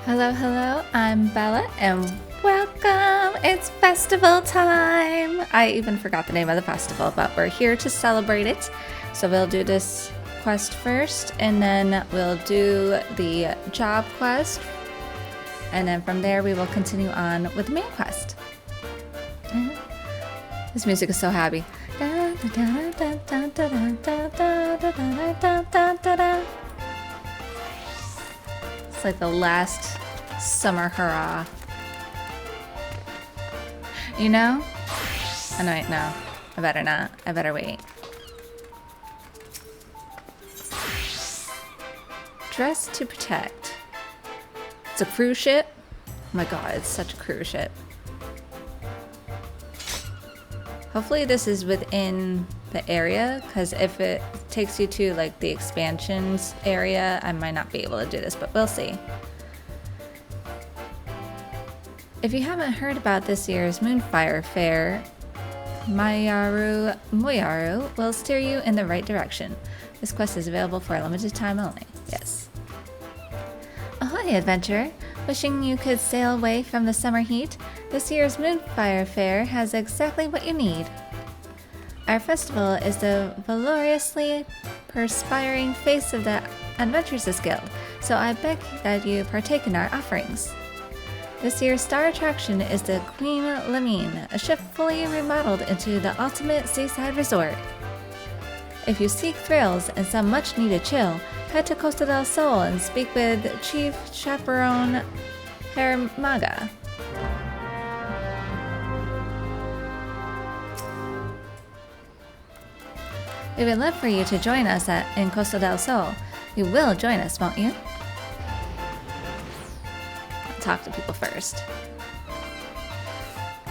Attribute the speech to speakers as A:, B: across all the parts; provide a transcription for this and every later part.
A: Hello, hello, I'm Bella and welcome! It's festival time! I even forgot the name of the festival, but we're here to celebrate it. So we'll do this quest first and then we'll do the job quest. And then from there we will continue on with the main quest. This music is so happy. It's like the last summer hurrah. You know? Oh no, wait, no. I better not. I better wait. Dress to protect. It's a cruise ship? Oh my god, it's such a cruise ship. Hopefully this is within the area, because if it takes you to like the expansions area, I might not be able to do this, but we'll see. If you haven't heard about this year's Moonfire Faire, Moyaru will steer you in the right direction. This quest is available for a limited time only. Yes. Ahoy, adventurer! Wishing you could sail away from the summer heat? This year's Moonfire Faire has exactly what you need. Our festival is the valorously perspiring face of the Adventurers Guild, so I beg that you partake in our offerings. This year's star attraction is the Queen Lamine, a ship fully remodeled into the ultimate seaside resort. If you seek thrills and some much-needed chill, head to Costa del Sol and speak with Chief Chaperone Faire. We would love for you to join us in Costa del Sol. You will join us, won't you? Talk to people first.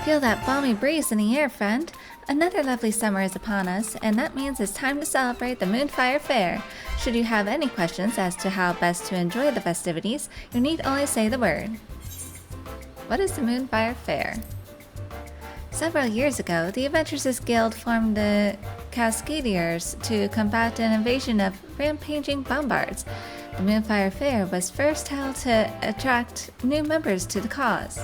A: Feel that balmy breeze in the air, friend. Another lovely summer is upon us, and that means it's time to celebrate the Moonfire Faire. Should you have any questions as to how best to enjoy the festivities, you need only say the word. What is the Moonfire Faire? Several years ago, the Adventurers Guild formed the Cascadiers to combat an invasion of rampaging bombards. The Moonfire Faire was first held to attract new members to the cause.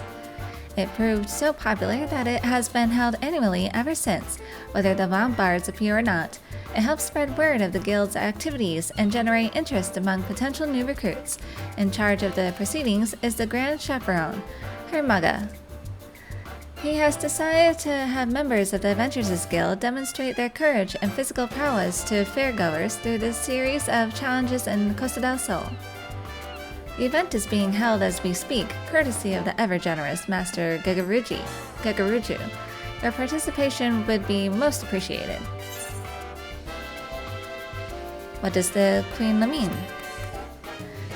A: It proved so popular that it has been held annually ever since, whether the bombards appear or not. It helps spread word of the Guild's activities and generate interest among potential new recruits. In charge of the proceedings is the Grand Chaperone, Faire. He has decided to have members of the Adventurers Guild demonstrate their courage and physical prowess to fairgoers through this series of challenges in Costa del Sol. The event is being held as we speak, courtesy of the ever-generous Master Gagaruju. Your participation would be most appreciated. What does the Queen mean?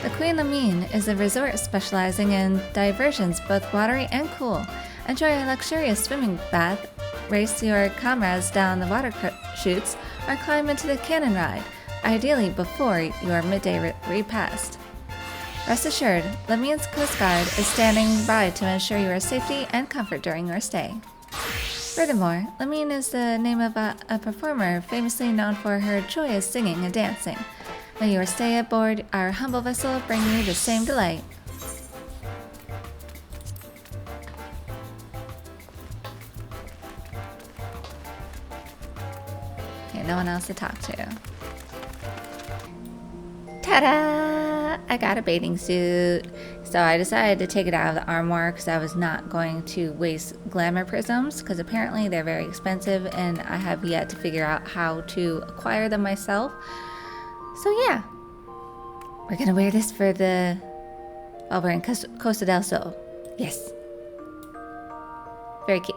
A: The Queen mean is a resort specializing in diversions both watery and cool. Enjoy a luxurious swimming bath, race your comrades down the water chutes, or climb into the cannon ride, ideally before your midday repast. Rest assured, Lamine's Coast Guard is standing by to ensure your safety and comfort during your stay. Furthermore, Lamine is the name of a performer famously known for her joyous singing and dancing. May your stay aboard our humble vessel bring you the same delight. No one else to talk to. Ta-da! I got a bathing suit. So I decided to take it out of the armoire because I was not going to waste glamour prisms because apparently they're very expensive and I have yet to figure out how to acquire them myself. So yeah, we're gonna wear this for the... Oh, we're in Costa del Sol. Yes. Very cute.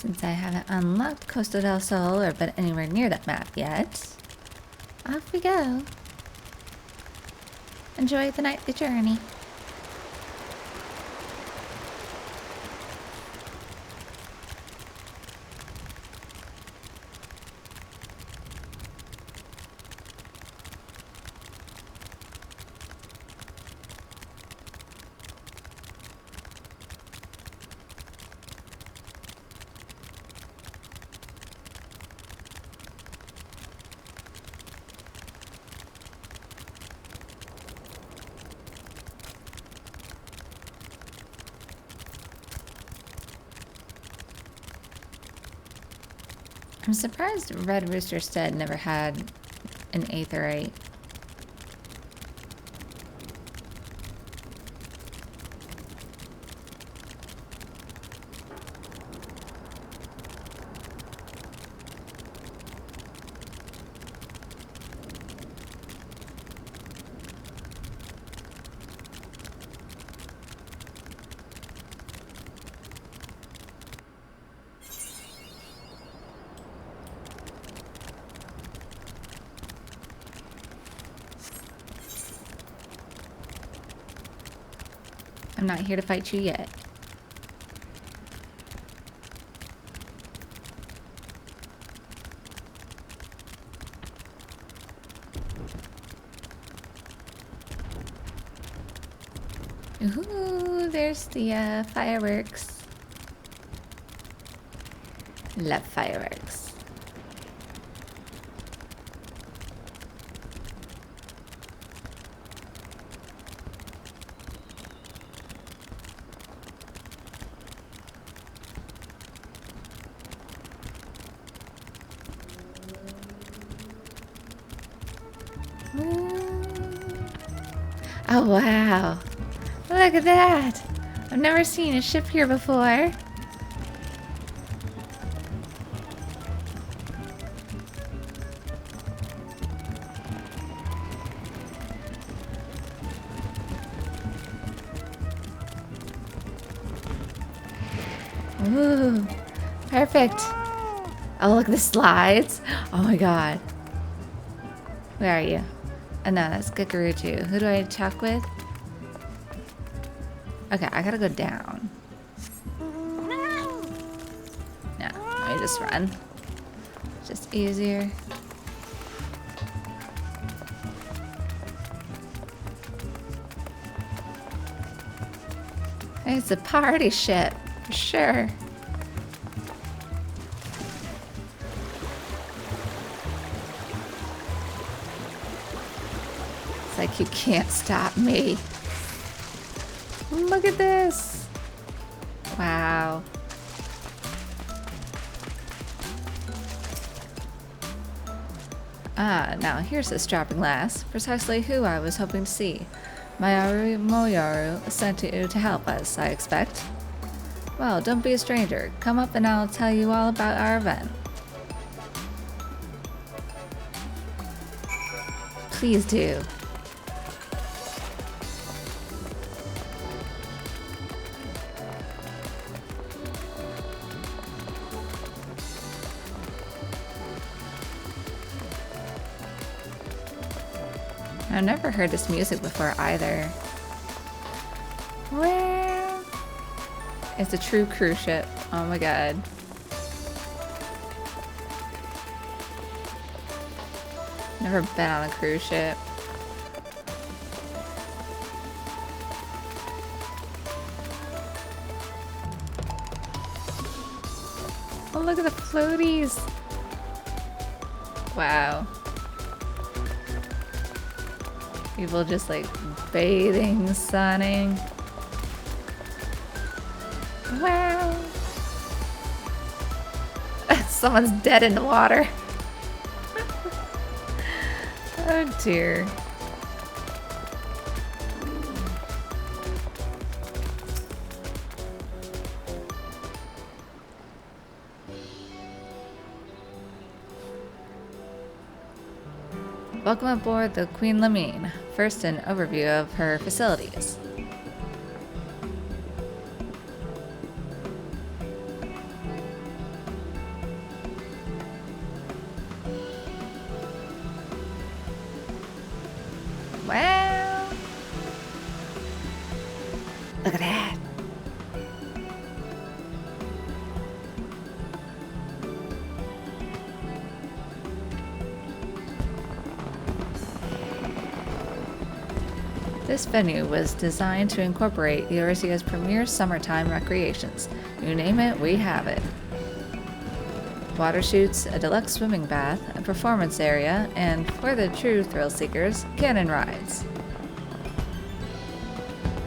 A: Since I haven't unlocked Costa del Sol or been anywhere near that map yet, off we go. Enjoy the nightly journey. I'm surprised Red Rooster Stead never had an aetheryte. I'm not here to fight you yet. Ooh, there's the fireworks. Love fireworks. Oh wow, look at that! I've never seen a ship here before. Ooh, perfect. Oh look, the slides. Oh my god. Where are you? Oh no, that's Kakaruchu. Who do I talk with? Okay, I gotta go down. No, let me just run. Just easier. It's a party ship, for sure. Like you can't stop me. Look at this. Wow. Ah, now here's this dropping lass. Precisely who I was hoping to see. Mayaru Moyaru sent you to help us, I expect. Well, don't be a stranger. Come up and I'll tell you all about our event. Please do. I've never heard this music before either. Well, it's a true cruise ship. Oh my god. Never been on a cruise ship. Oh, look at the floaties. Wow. People just like bathing, sunning. Wow. Someone's dead in the water. Oh dear. Welcome aboard the Queen Lamine. First, an overview of her facilities. Wow! Look at that! This venue was designed to incorporate Eurasia's premier summertime recreations. You name it, we have it. Water shoots, a deluxe swimming bath, a performance area, and, for the true thrill seekers, cannon rides.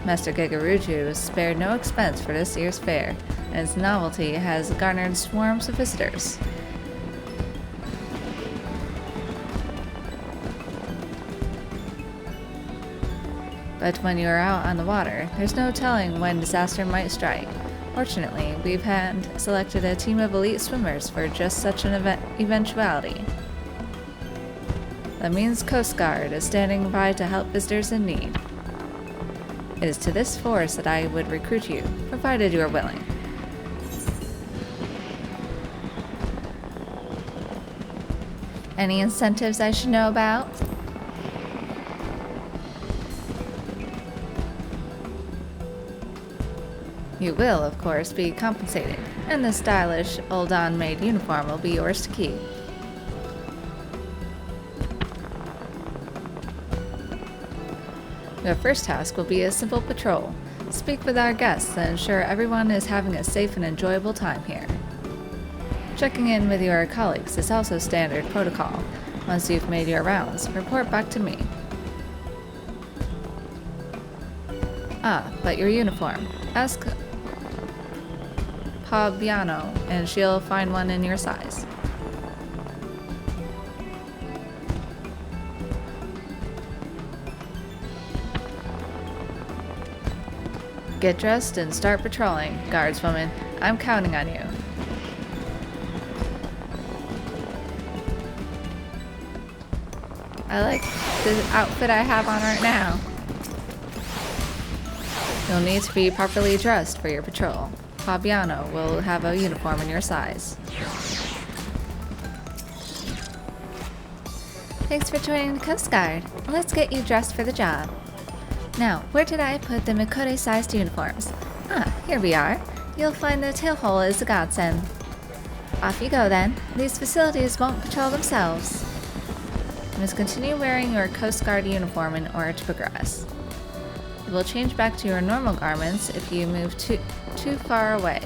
A: Master Gigaruju spared no expense for this year's fair, and its novelty has garnered swarms of visitors. But when you are out on the water, there's no telling when disaster might strike. Fortunately, we've selected a team of elite swimmers for just such an eventuality. The Means Coast Guard is standing by to help visitors in need. It is to this force that I would recruit you, provided you are willing. Any incentives I should know about? You will, of course, be compensated, and the stylish, Uldan-made uniform will be yours to keep. Your first task will be a simple patrol. Speak with our guests and ensure everyone is having a safe and enjoyable time here. Checking in with your colleagues is also standard protocol. Once you've made your rounds, report back to me. Ah, but your uniform. Ask Pabiano, and she'll find one in your size. Get dressed and start patrolling, guardswoman. I'm counting on you. I like the outfit I have on right now. You'll need to be properly dressed for your patrol. Fabiano will have a uniform in your size. Thanks for joining the Coast Guard. Let's get you dressed for the job. Now, where did I put the Mikode-sized uniforms? Ah, here we are. You'll find the tail hole is a godsend. Off you go then. These facilities won't patrol themselves. You must continue wearing your Coast Guard uniform in order to progress. You will change back to your normal garments if you move too far away.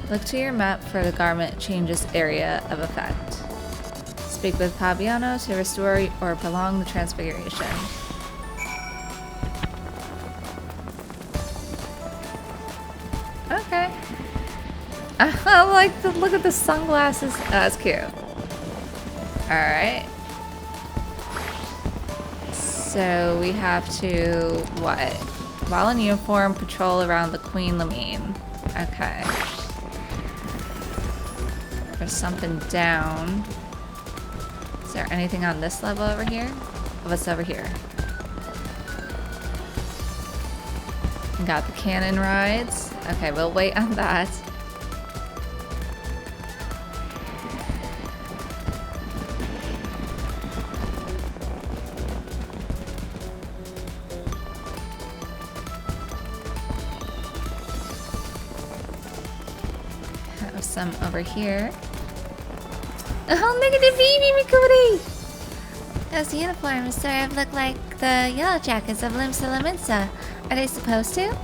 A: Look to your map for the garment changes area of effect. Speak with Pabiano to restore or prolong the transfiguration. Okay. I like the look at the sunglasses. Oh, that's cute. Alright. So we have to, what? While in uniform, patrol around the Queen Lamine. Okay. There's something down. Is there anything on this level over here? What's over here? Got the cannon rides. Okay, we'll wait on that. Have some over here. Oh, look at the baby Mikudi! Those uniforms sort of look like the yellow jackets of Limsa Laminsa. Are they supposed to?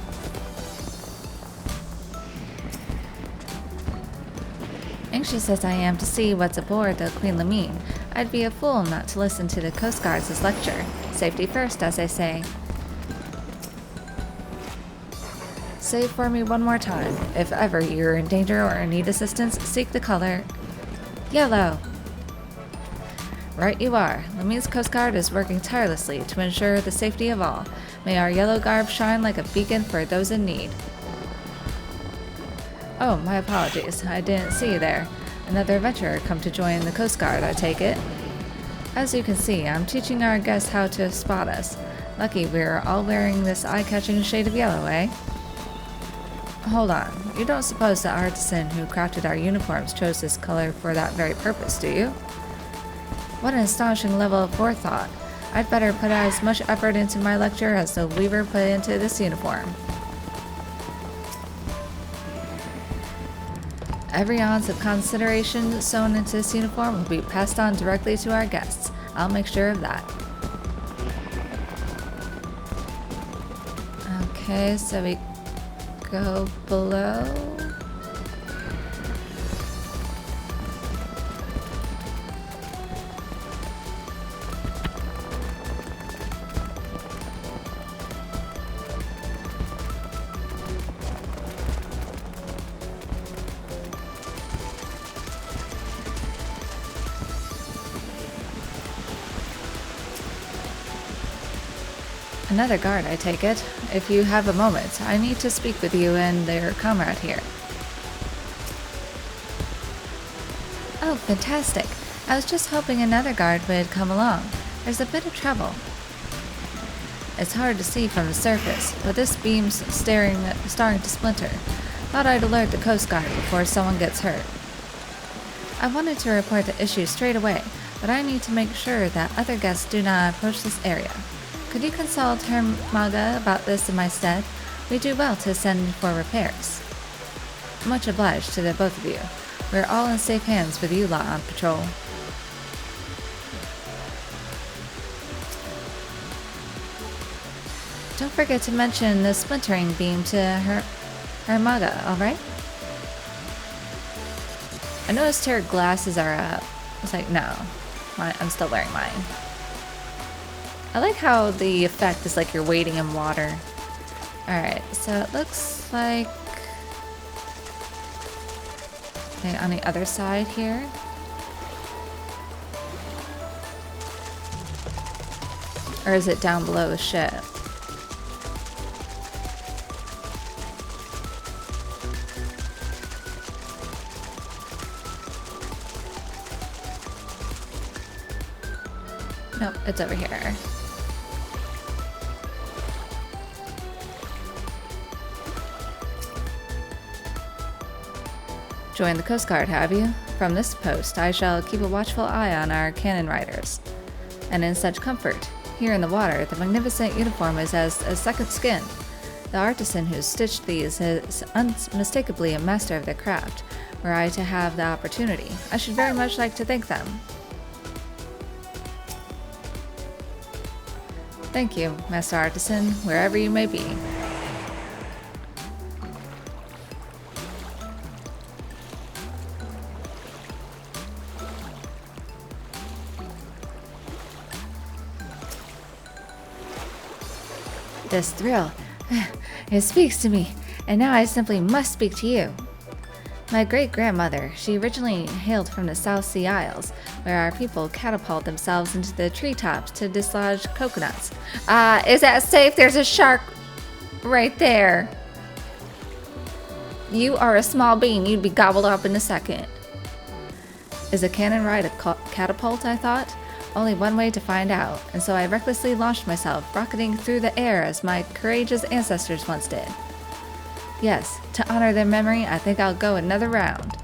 A: Anxious as I am to see what's aboard the Queen Lamine, I'd be a fool not to listen to the Coast Guard's lecture. Safety first, as they say. Say for me one more time. If ever you're in danger or need assistance, seek the color yellow. Right you are. Lamine's Coast Guard is working tirelessly to ensure the safety of all. May our yellow garb shine like a beacon for those in need. Oh, my apologies. I didn't see you there. Another adventurer come to join the Coast Guard, I take it. As you can see, I'm teaching our guests how to spot us. Lucky we're all wearing this eye-catching shade of yellow, eh? Hold on. You don't suppose the artisan who crafted our uniforms chose this color for that very purpose, do you? What an astonishing level of forethought. I'd better put as much effort into my lecture as the weaver put into this uniform. Every ounce of consideration sewn into this uniform will be passed on directly to our guests. I'll make sure of that. Okay, so we go below. Another guard, I take it. If you have a moment, I need to speak with you and your comrade here. Oh, fantastic. I was just hoping another guard would come along. There's a bit of trouble. It's hard to see from the surface, but this beam's starting to splinter. Thought I'd alert the Coast Guard before someone gets hurt. I wanted to report the issue straight away, but I need to make sure that other guests do not approach this area. Could you consult Her Maga about this in my stead? We do well to send for repairs. Much obliged to the both of you. We're all in safe hands with you lot on patrol. Don't forget to mention the splintering beam to Her Maga, alright? I noticed her glasses are up. I was like, no. I'm still wearing mine. I like how the effect is like you're wading in water. Alright, so it looks like... Okay, on the other side here. Or is it down below the ship? Nope, it's over here. Join the Coast Guard, have you? From this post, I shall keep a watchful eye on our cannon riders. And in such comfort, here in the water, the magnificent uniform is as a second skin. The artisan who stitched these is unmistakably a master of their craft. Were I to have the opportunity, I should very much like to thank them. Thank you, Master Artisan, wherever you may be. This thrill, it speaks to me, and now I simply must speak to you. My great-grandmother, she originally hailed from the South Sea Isles, where our people catapult themselves into the treetops to dislodge coconuts. Is that safe? There's a shark right there. You are a small bean. You'd be gobbled up in a second. Is a cannon ride a catapult, I thought? Only one way to find out, and so I recklessly launched myself, rocketing through the air as my courageous ancestors once did. Yes, to honor their memory, I think I'll go another round.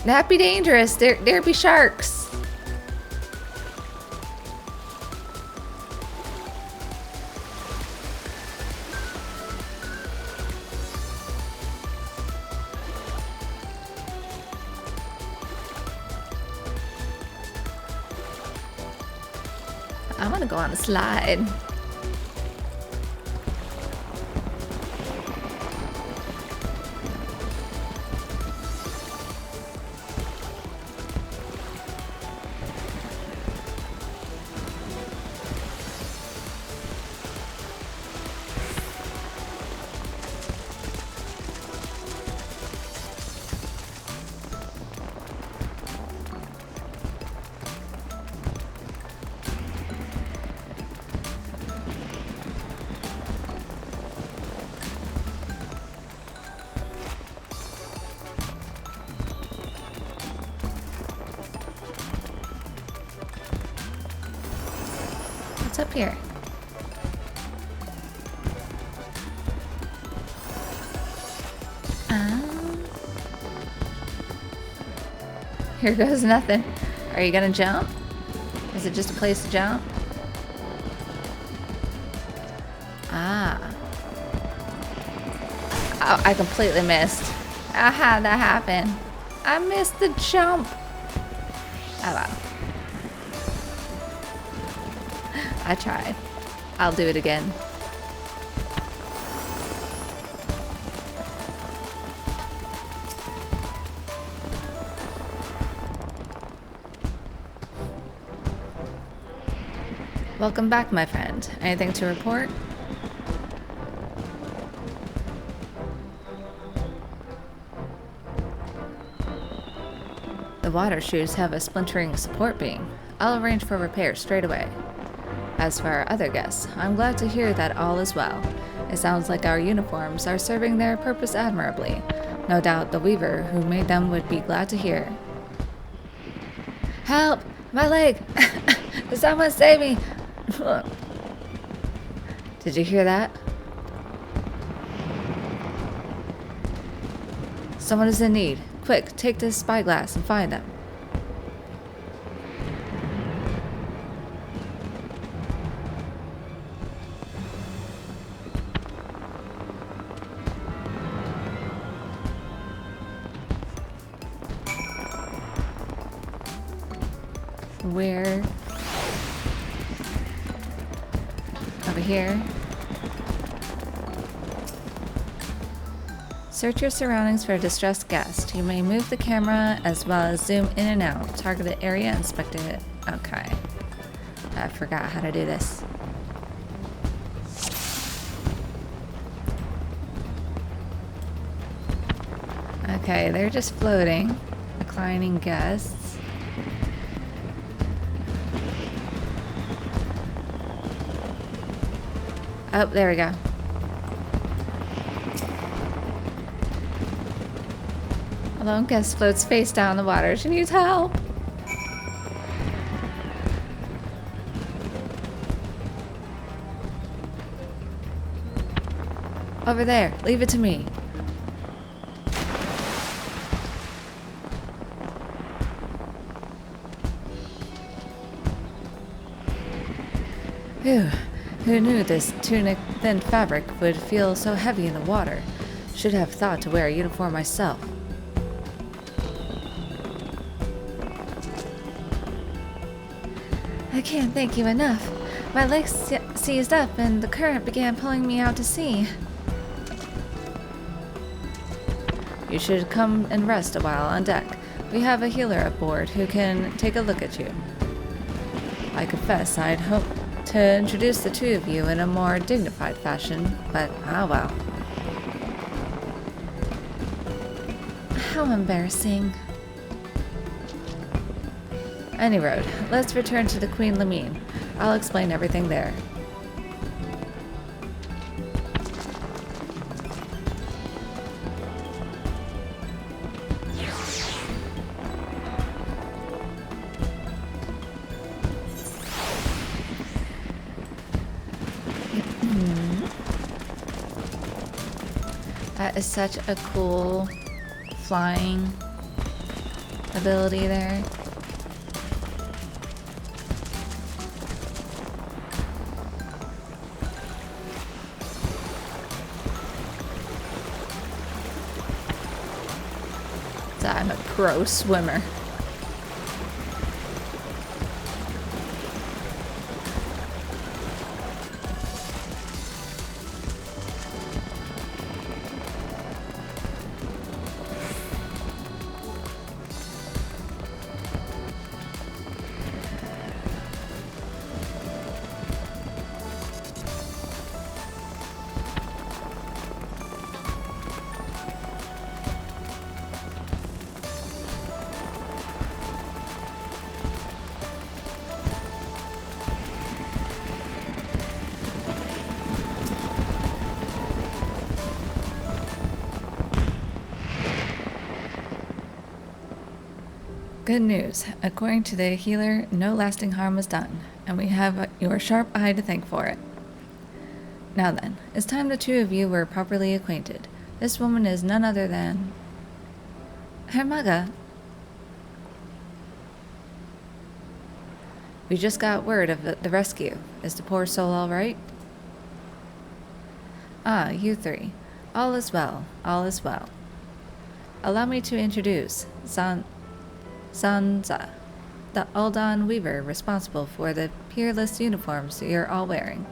A: That'd be dangerous. There'd be sharks. I'm gonna go on a slide. What's up here? Here goes nothing. Are you gonna jump? Is it just a place to jump? Ah. Oh, I completely missed. How'd that happen? I missed the jump. Oh well. I tried. I'll do it again. Welcome back, my friend. Anything to report? The water shoes have a splintering support beam. I'll arrange for repairs straight away. As for our other guests, I'm glad to hear that all is well. It sounds like our uniforms are serving their purpose admirably. No doubt the weaver who made them would be glad to hear. Help! My leg! Someone save me! Did you hear that? Someone is in need. Quick, take this spyglass and find them. Where? Over here. Search your surroundings for a distressed guest. You may move the camera as well as zoom in and out. Target the area, inspect it. Okay. I forgot how to do this. Okay, they're just floating. Reclining guests. Oh, there we go. A lone guest floats face down in the water. She needs help. Over there. Leave it to me. Phew. Who knew this tunic thin fabric would feel so heavy in the water? Should have thought to wear a uniform myself. I can't thank you enough. My legs seized up and the current began pulling me out to sea. You should come and rest a while on deck. We have a healer aboard who can take a look at you. I confess I'd hoped to introduce the two of you in a more dignified fashion, but ah well. How embarrassing. Any road. Let's return to the Queen Lamine. I'll explain everything there. That is such a cool flying ability there. I'm a pro swimmer. Good news. According to the healer, no lasting harm was done, and we have your sharp eye to thank for it. Now then, it's time the two of you were properly acquainted. This woman is none other than Hermaga. We just got word of the rescue. Is the poor soul all right? Ah, you three. All is well. All is well. Allow me to introduce Sansa, the Aldan Weaver responsible for the peerless uniforms you're all wearing.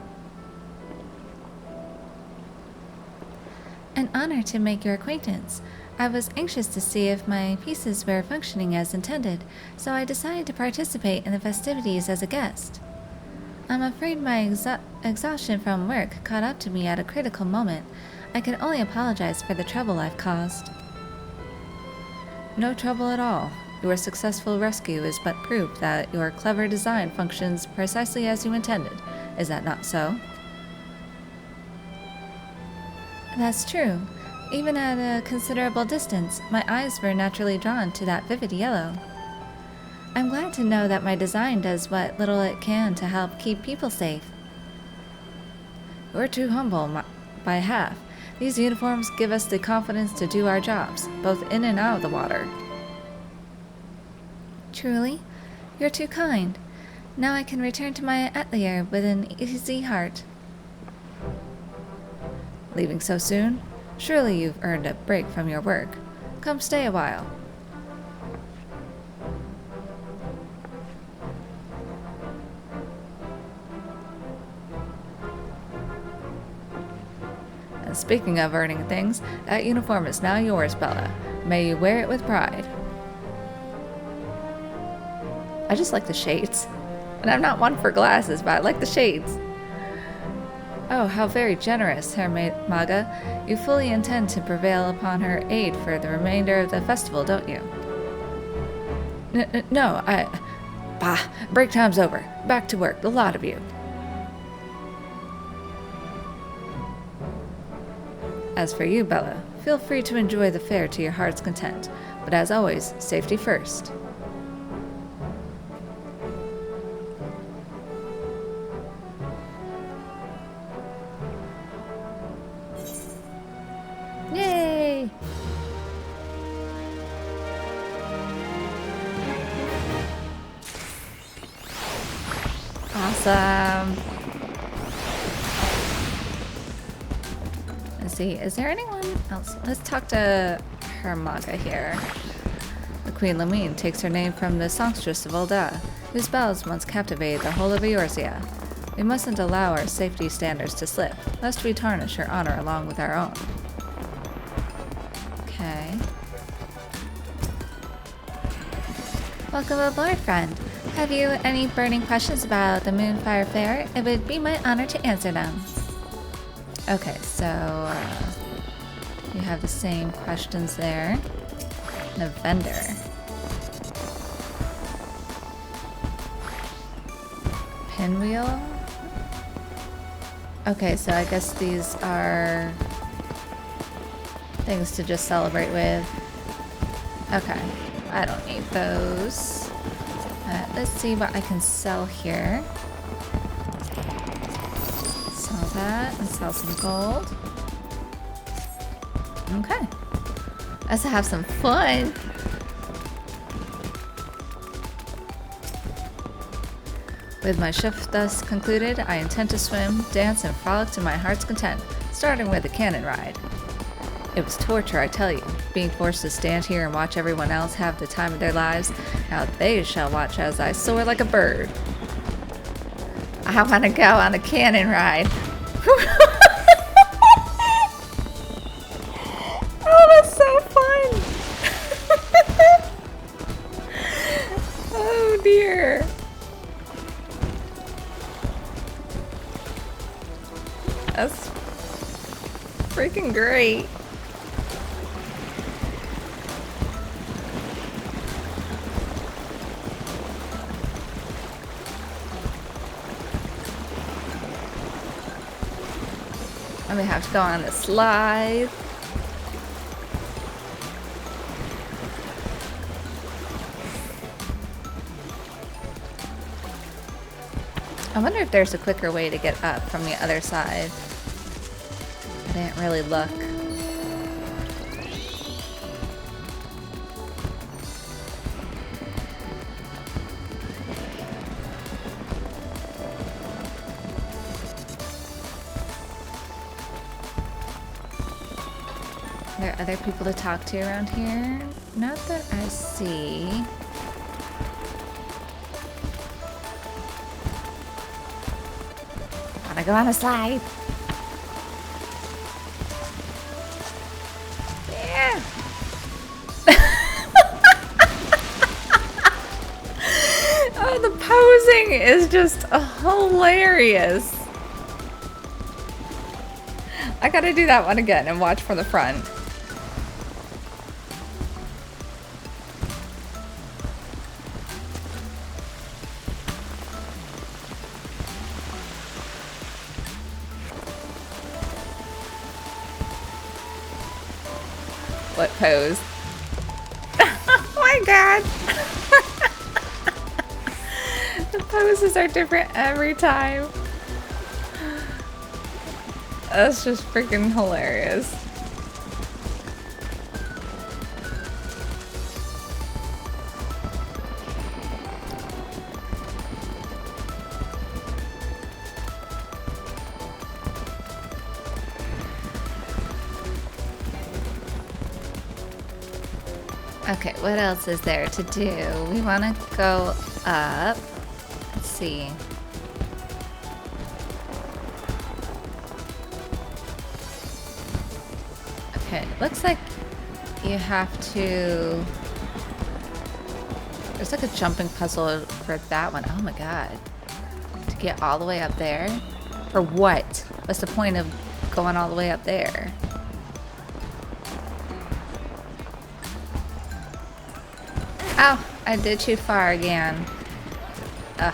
A: An honor to make your acquaintance. I was anxious to see if my pieces were functioning as intended, so I decided to participate in the festivities as a guest. I'm afraid my exhaustion from work caught up to me at a critical moment. I can only apologize for the trouble I've caused. No trouble at all. Your successful rescue is but proof that your clever design functions precisely as you intended. Is that not so? That's true. Even at a considerable distance, my eyes were naturally drawn to that vivid yellow. I'm glad to know that my design does what little it can to help keep people safe. We're too humble by half. These uniforms give us the confidence to do our jobs, both in and out of the water. Truly? You're too kind. Now I can return to my atelier with an easy heart. Leaving so soon? Surely you've earned a break from your work. Come stay a while. And speaking of earning things, that uniform is now yours, Bella. May you wear it with pride. I just like the shades. And I'm not one for glasses, but I like the shades. Oh, how very generous, Herr Maga. You fully intend to prevail upon her aid for the remainder of the festival, don't you? No, Bah, break time's over. Back to work, the lot of you. As for you, Bella, feel free to enjoy the fair to your heart's content. But as always, safety first. Yay! Awesome! Let's see, is there anyone else? Let's talk to Herr Maga here. The Queen Lamine takes her name from the songstress of Ulda, whose bells once captivated the whole of Eorzea. We mustn't allow our safety standards to slip, lest we tarnish her honor along with our own. Okay. Welcome aboard, friend. Have you any burning questions about the Moonfire Fair? It would be my honor to answer them. Okay, so you have the same questions there. The vendor. Pinwheel? Okay, so I guess these are things to just celebrate with. Okay, I don't need those. Let's see what I can sell here. Sell that and sell some gold. Okay. Let's have some fun. With my shift thus concluded, I intend to swim, dance, and frolic to my heart's content, starting with the cannon ride. It was torture, I tell you, being forced to stand here and watch everyone else have the time of their lives. Now they shall watch as I soar like a bird. I want to go on a cannon ride. Oh, that's so fun! Oh dear. That's freaking great. I'm gonna have to go on the slide. I wonder if there's a quicker way to get up from the other side. I didn't really look. there other people to talk to around here? Not that I see. Wanna go on a slide? Yeah. Oh, the posing is just hilarious. I gotta do that one again and watch from the front. What pose? Oh my god! The poses are different every time. That's just freaking hilarious. Okay, what else is there to do? We want to go up. Let's see. Okay, looks like you have to... There's like a jumping puzzle for that one. Oh my god. To get all the way up there? For what? What's the point of going all the way up there? Oh, I did too far again. Ugh.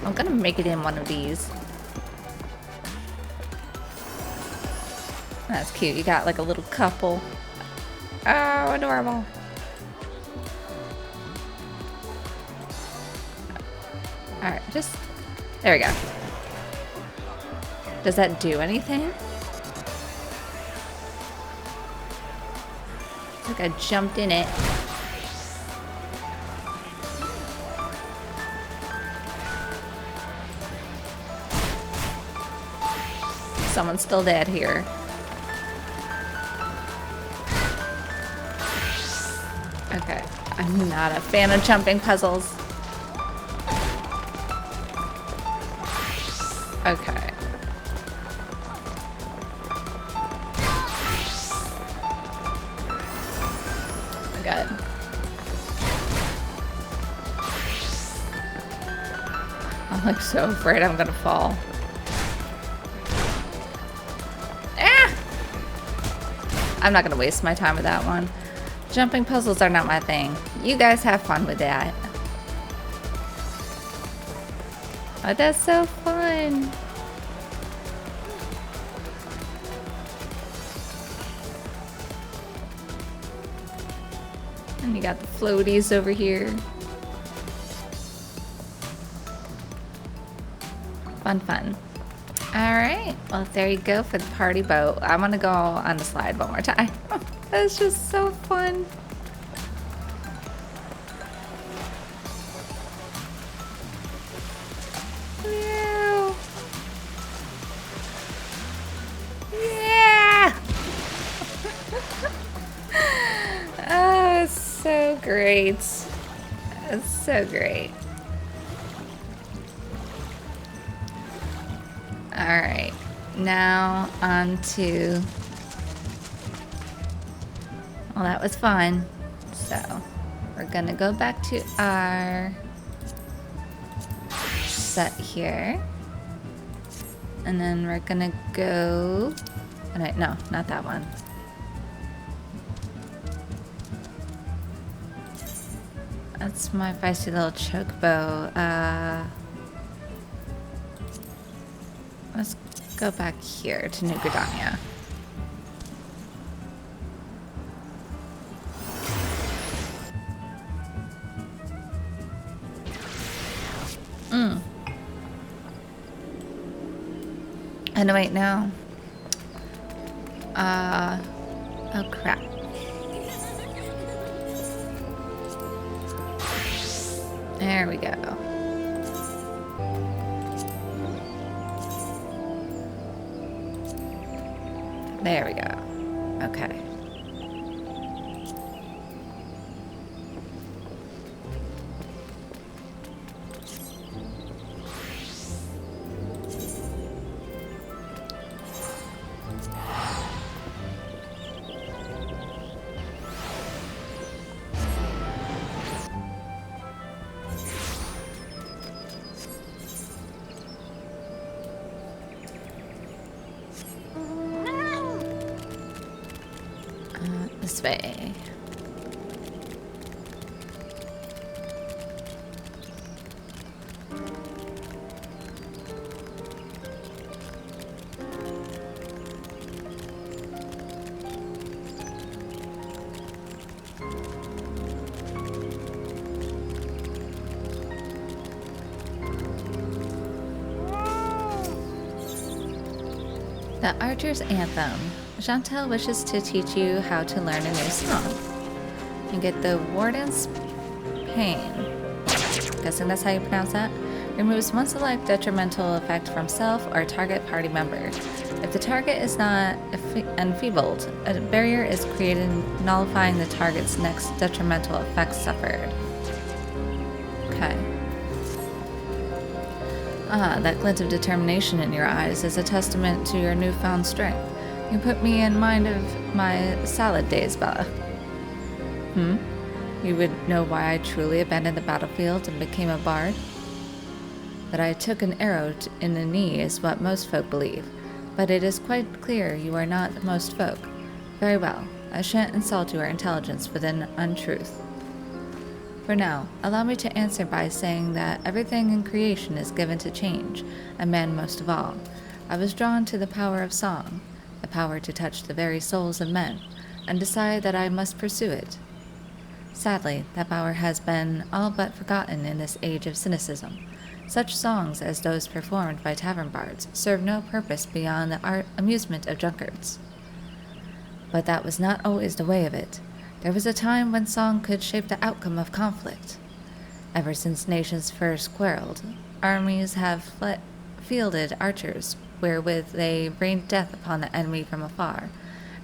A: I'm gonna make it in one of these. That's cute. You got like a little couple. Oh, adorable. Alright, just... There we go. Does that do anything? It's like I jumped in it. Someone's still dead here. Okay, I'm not a fan of jumping puzzles. Okay. Oh my god. I'm like so afraid I'm gonna fall. Ah! I'm not gonna waste my time with that one. Jumping puzzles are not my thing. You guys have fun with that. Oh, that's so fun. And you got the floaties over here. Fun, fun. All right, well, there you go for the party boat. I'm gonna go on the slide one more time. That's just so fun. Yeah. Yeah. Oh, it's so great. It's so great. All right, now on to... Well, that was fun. So, we're gonna go back to our set here. And then we're gonna go... Oh, no, not that one. That's my feisty little chocobo. Let's go back here to New Gridania. Oh, no, wait, no. Oh, crap. There we go. There we go. Okay. This way. The Archer's Anthem. Chantel wishes to teach you how to learn a new song. You get the Warden's Pain. Guessing that's how you pronounce that. Removes one select detrimental effect from self or target party member. If the target is not enfeebled, a barrier is created nullifying the target's next detrimental effect suffered. Okay. Ah, that glint of determination in your eyes is a testament to your newfound strength. You put me in mind of my salad days, Bella. You would know why I truly abandoned the battlefield and became a bard? That I took an arrow in the knee is what most folk believe, but it is quite clear you are not most folk. Very well, I shan't insult your intelligence with an untruth. For now, allow me to answer by saying that everything in creation is given to change, and man most of all. I was drawn to the power of song, the power to touch the very souls of men, and decide that I must pursue it. Sadly, that power has been all but forgotten in this age of cynicism. Such songs as those performed by tavern bards serve no purpose beyond the amusement of drunkards. But that was not always the way of it. There was a time when song could shape the outcome of conflict. Ever since nations first quarreled, armies have fielded archers wherewith they rained death upon the enemy from afar.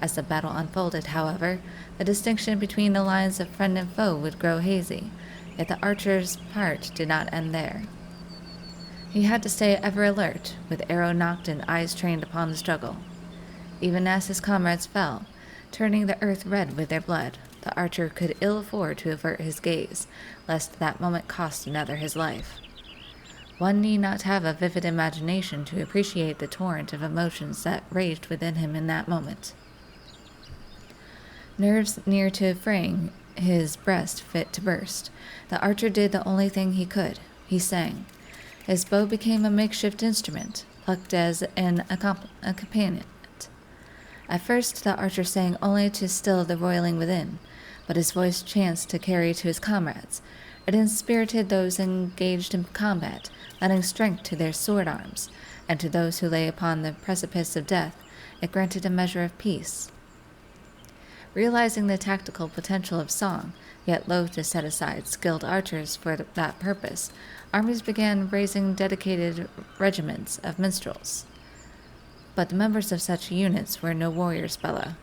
A: As the battle unfolded, however, the distinction between the lines of friend and foe would grow hazy, yet the archer's part did not end there. He had to stay ever alert, with arrow nocked and eyes trained upon the struggle. Even as his comrades fell, turning the earth red with their blood, the archer could ill afford to avert his gaze, lest that moment cost another his life. One need not have a vivid imagination to appreciate the torrent of emotions that raged within him in that moment. Nerves near to fraying, his breast fit to burst, the archer did the only thing he could. He sang. His bow became a makeshift instrument, plucked as an accompaniment. At first the archer sang only to still the roiling within, but his voice chanced to carry to his comrades. It inspirited those engaged in combat, lending strength to their sword arms, and to those who lay upon the precipice of death, it granted a measure of peace. Realizing the tactical potential of song, yet loath to set aside skilled archers for that purpose, armies began raising dedicated regiments of minstrels. But the members of such units were no warriors, Bella.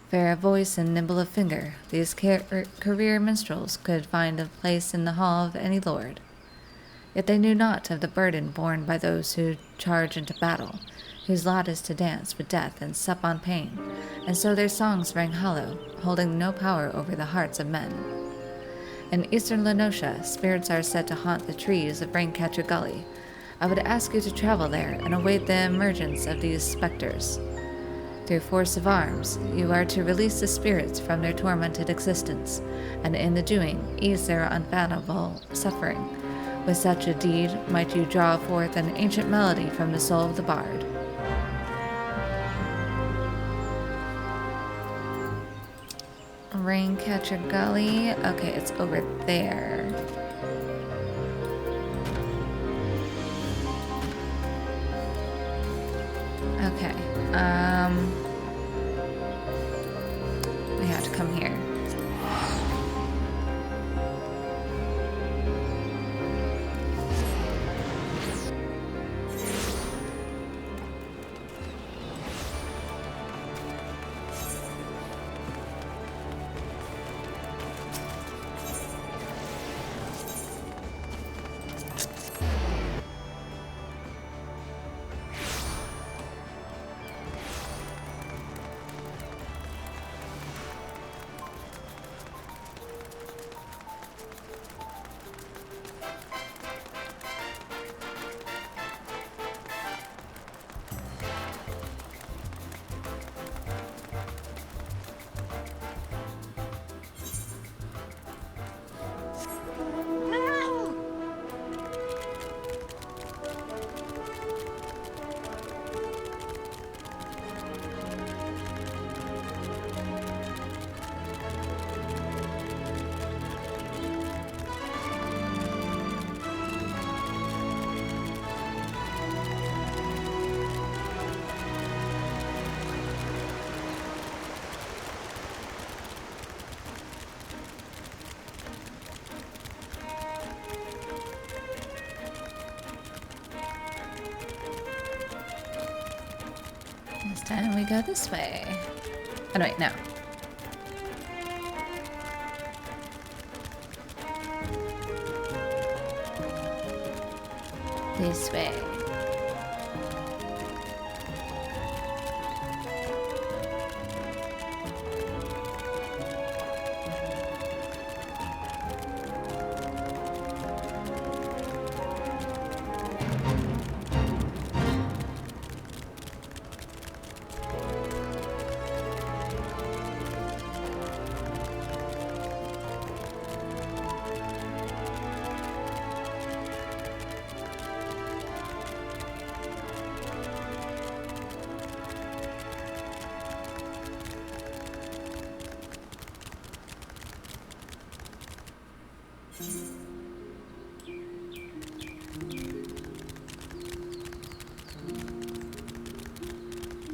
A: Fair of voice and nimble of finger, these career minstrels could find a place in the hall of any lord. Yet they knew not of the burden borne by those who charge into battle, whose lot is to dance with death and sup on pain, and so their songs rang hollow, holding no power over the hearts of men. In eastern Lenosha, spirits are said to haunt the trees of Raincatcher Gully. I would ask you to travel there and await the emergence of these specters. Through force of arms, you are to release the spirits from their tormented existence, and in the doing, ease their unfathomable suffering. With such a deed, might you draw forth an ancient melody from the soul of the bard. Raincatcher Gully. Okay, it's over there. Okay, we have to come here. time we go this way. Oh, no, wait, no. This way.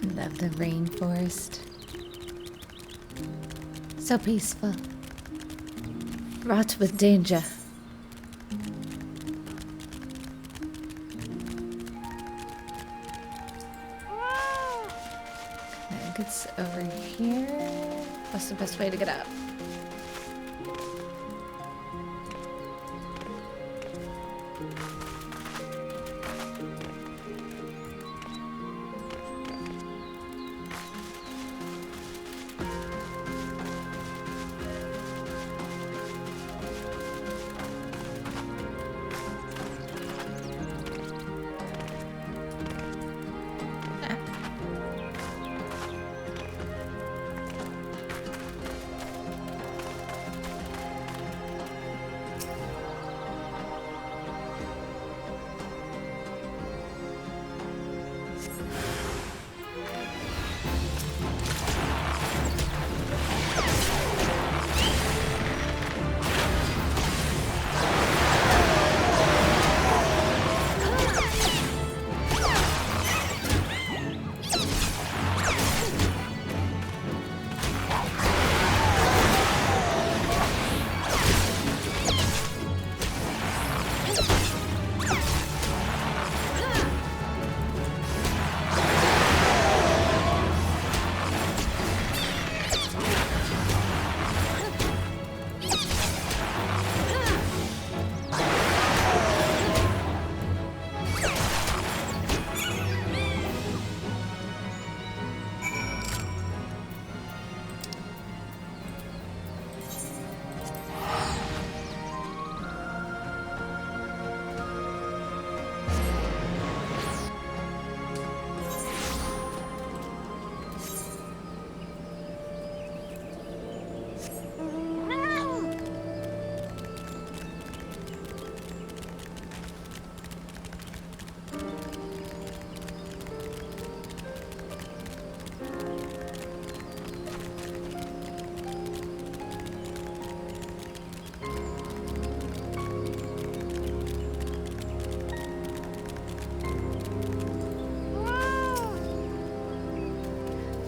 A: I love the rainforest. So peaceful. Fraught with danger. I think it's over here. What's the best way to get up?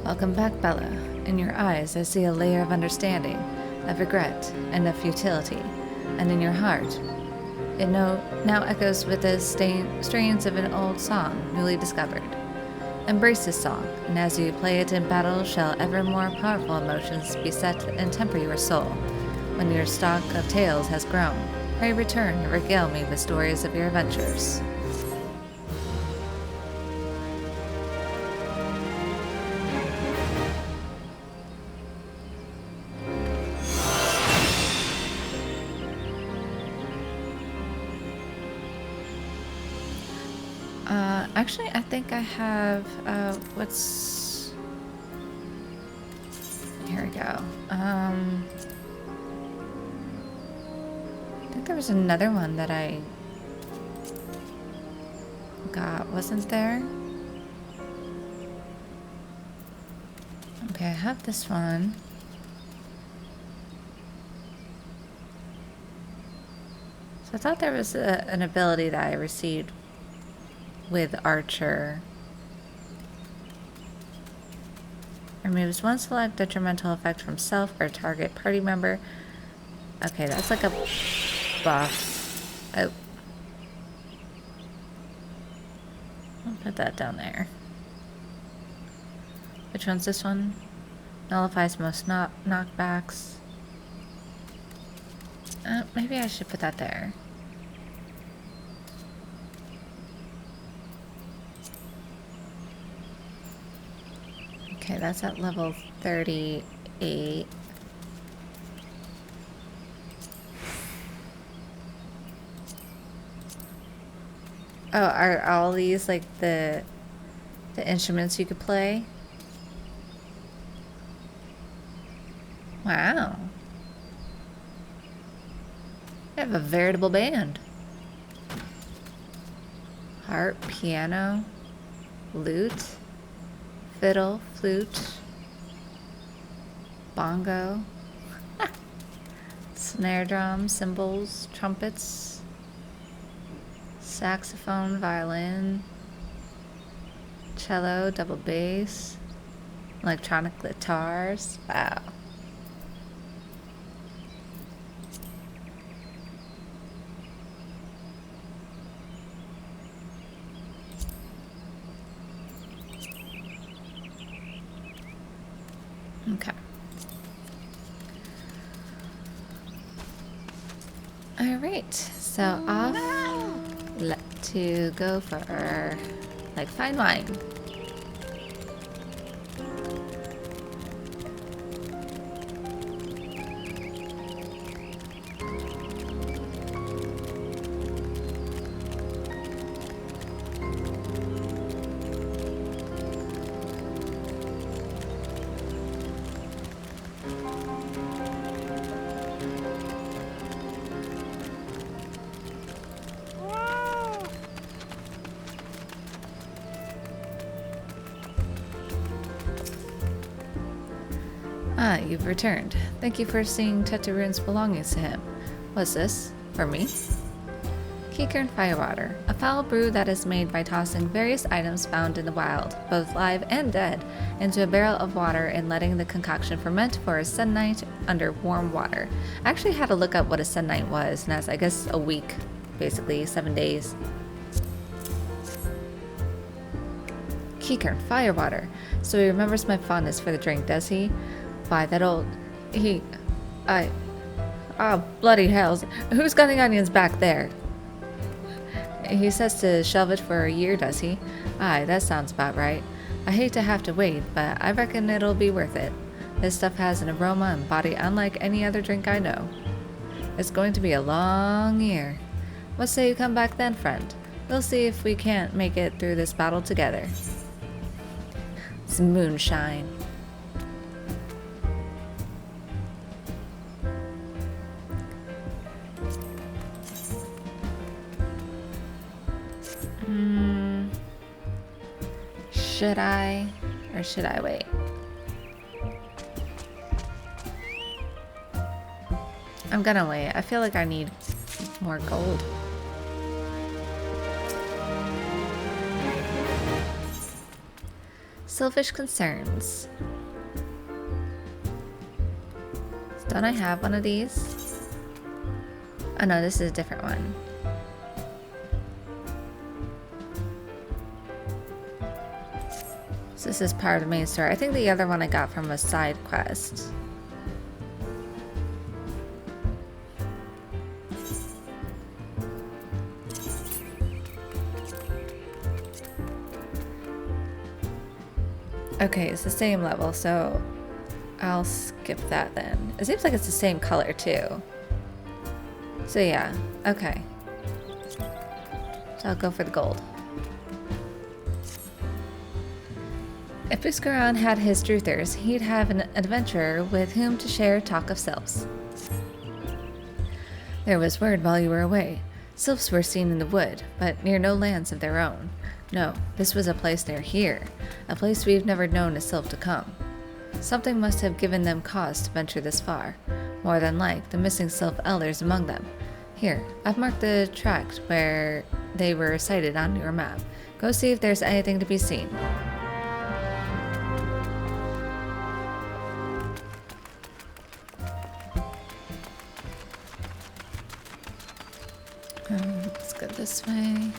A: Welcome back, Bella. In your eyes, I see a layer of understanding, of regret, and of futility. And in your heart, it now echoes with the strains of an old song, newly discovered. Embrace this song, and as you play it in battle, shall ever more powerful emotions beset and temper your soul. When your stock of tales has grown, pray return and regale me with stories of your adventures. Actually, I think I have, here we go. I think there was another one that I got, wasn't there? Okay, I have this one. So I thought there was an ability that I received with Archer. Removes one select detrimental effect from self or target party member. Okay, that's like a buff. Oh. I'll put that down there. Which one's this one? Nullifies most knockbacks. Maybe I should put that there. Okay, that's at level 38. Oh, are all these like the instruments you could play? Wow. I have a veritable band. Harp, piano, lute, fiddle, flute, bongo, snare drum, cymbals, trumpets, saxophone, violin, cello, double bass, electronic guitars. Wow. Okay. All right, so off to go for like fine wine. Ah, you've returned. Thank you for seeing Toto-Rak's belongings to him. What's this? For me? Kikern Firewater, a foul brew that is made by tossing various items found in the wild, both live and dead, into a barrel of water and letting the concoction ferment for a se'nnight under warm water. I actually had to look up what a se'nnight was, and that's, I guess, a week, basically, 7 days. Kikern Firewater. So he remembers my fondness for the drink, does he? Why, that old... Oh, bloody hells. Who's got the onions back there? He says to shelve it for a year, does he? Aye, that sounds about right. I hate to have to wait, but I reckon it'll be worth it. This stuff has an aroma and body unlike any other drink I know. It's going to be a long year. What say you come back then, friend? We'll see if we can't make it through this battle together. It's moonshine. Should I, or should I wait? I'm gonna wait. I feel like I need more gold. Selfish concerns. Don't I have one of these? Oh no, this is a different one. So this is part of the main story. I think the other one I got from a side quest. Okay, it's the same level, so I'll skip that then. It seems like it's the same color too. So yeah, okay. So I'll go for the gold. If Buscaron had his truthers, he'd have an adventurer with whom to share talk of sylphs. There was word while you were away. Sylphs were seen in the wood, but near no lands of their own. No, this was a place near here, a place we've never known a sylph to come. Something must have given them cause to venture this far. More than like, the missing sylph elders among them. Here, I've marked the tract where they were sighted on your map. Go see if there's anything to be seen. Let's go this way.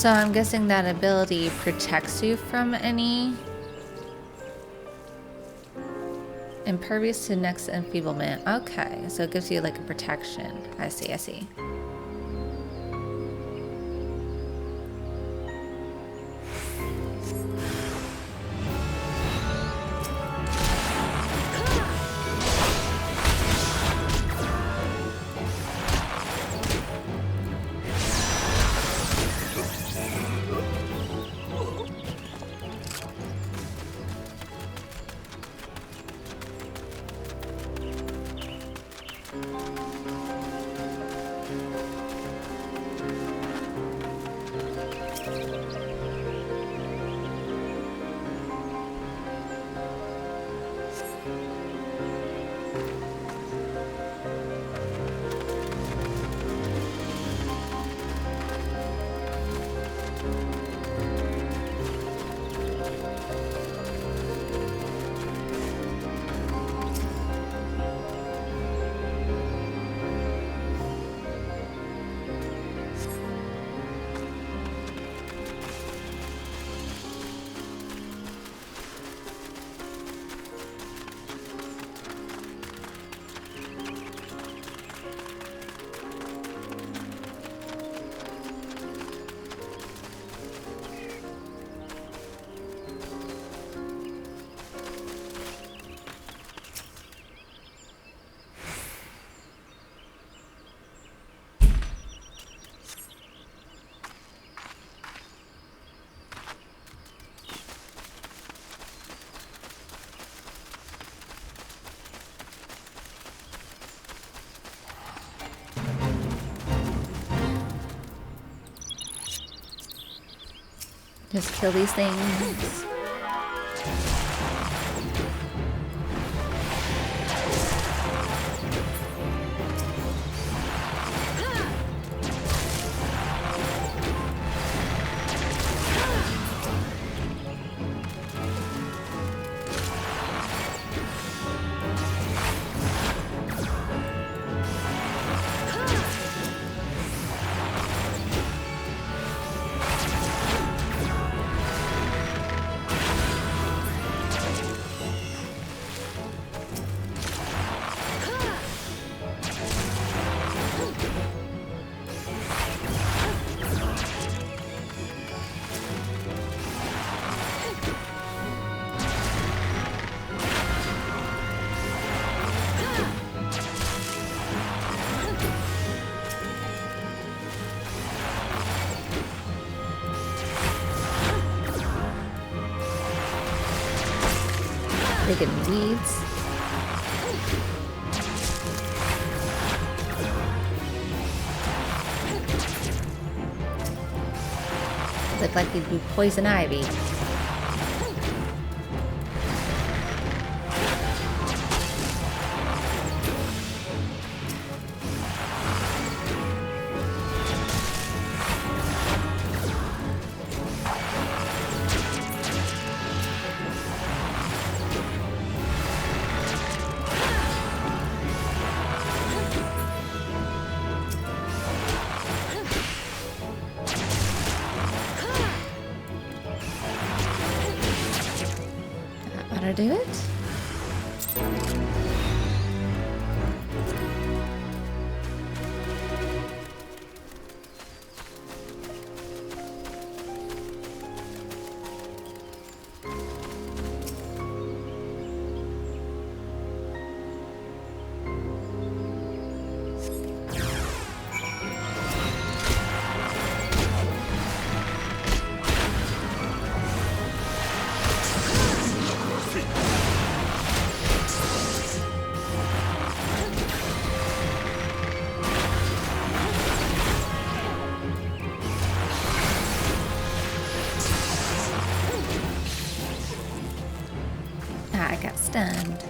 A: So I'm guessing that ability protects you from any... Impervious to next enfeeblement. Okay, so it gives you like a protection. I see, I see. Just kill these things. Digging weeds. Look like you'd be poison ivy. Do it? I got stunned.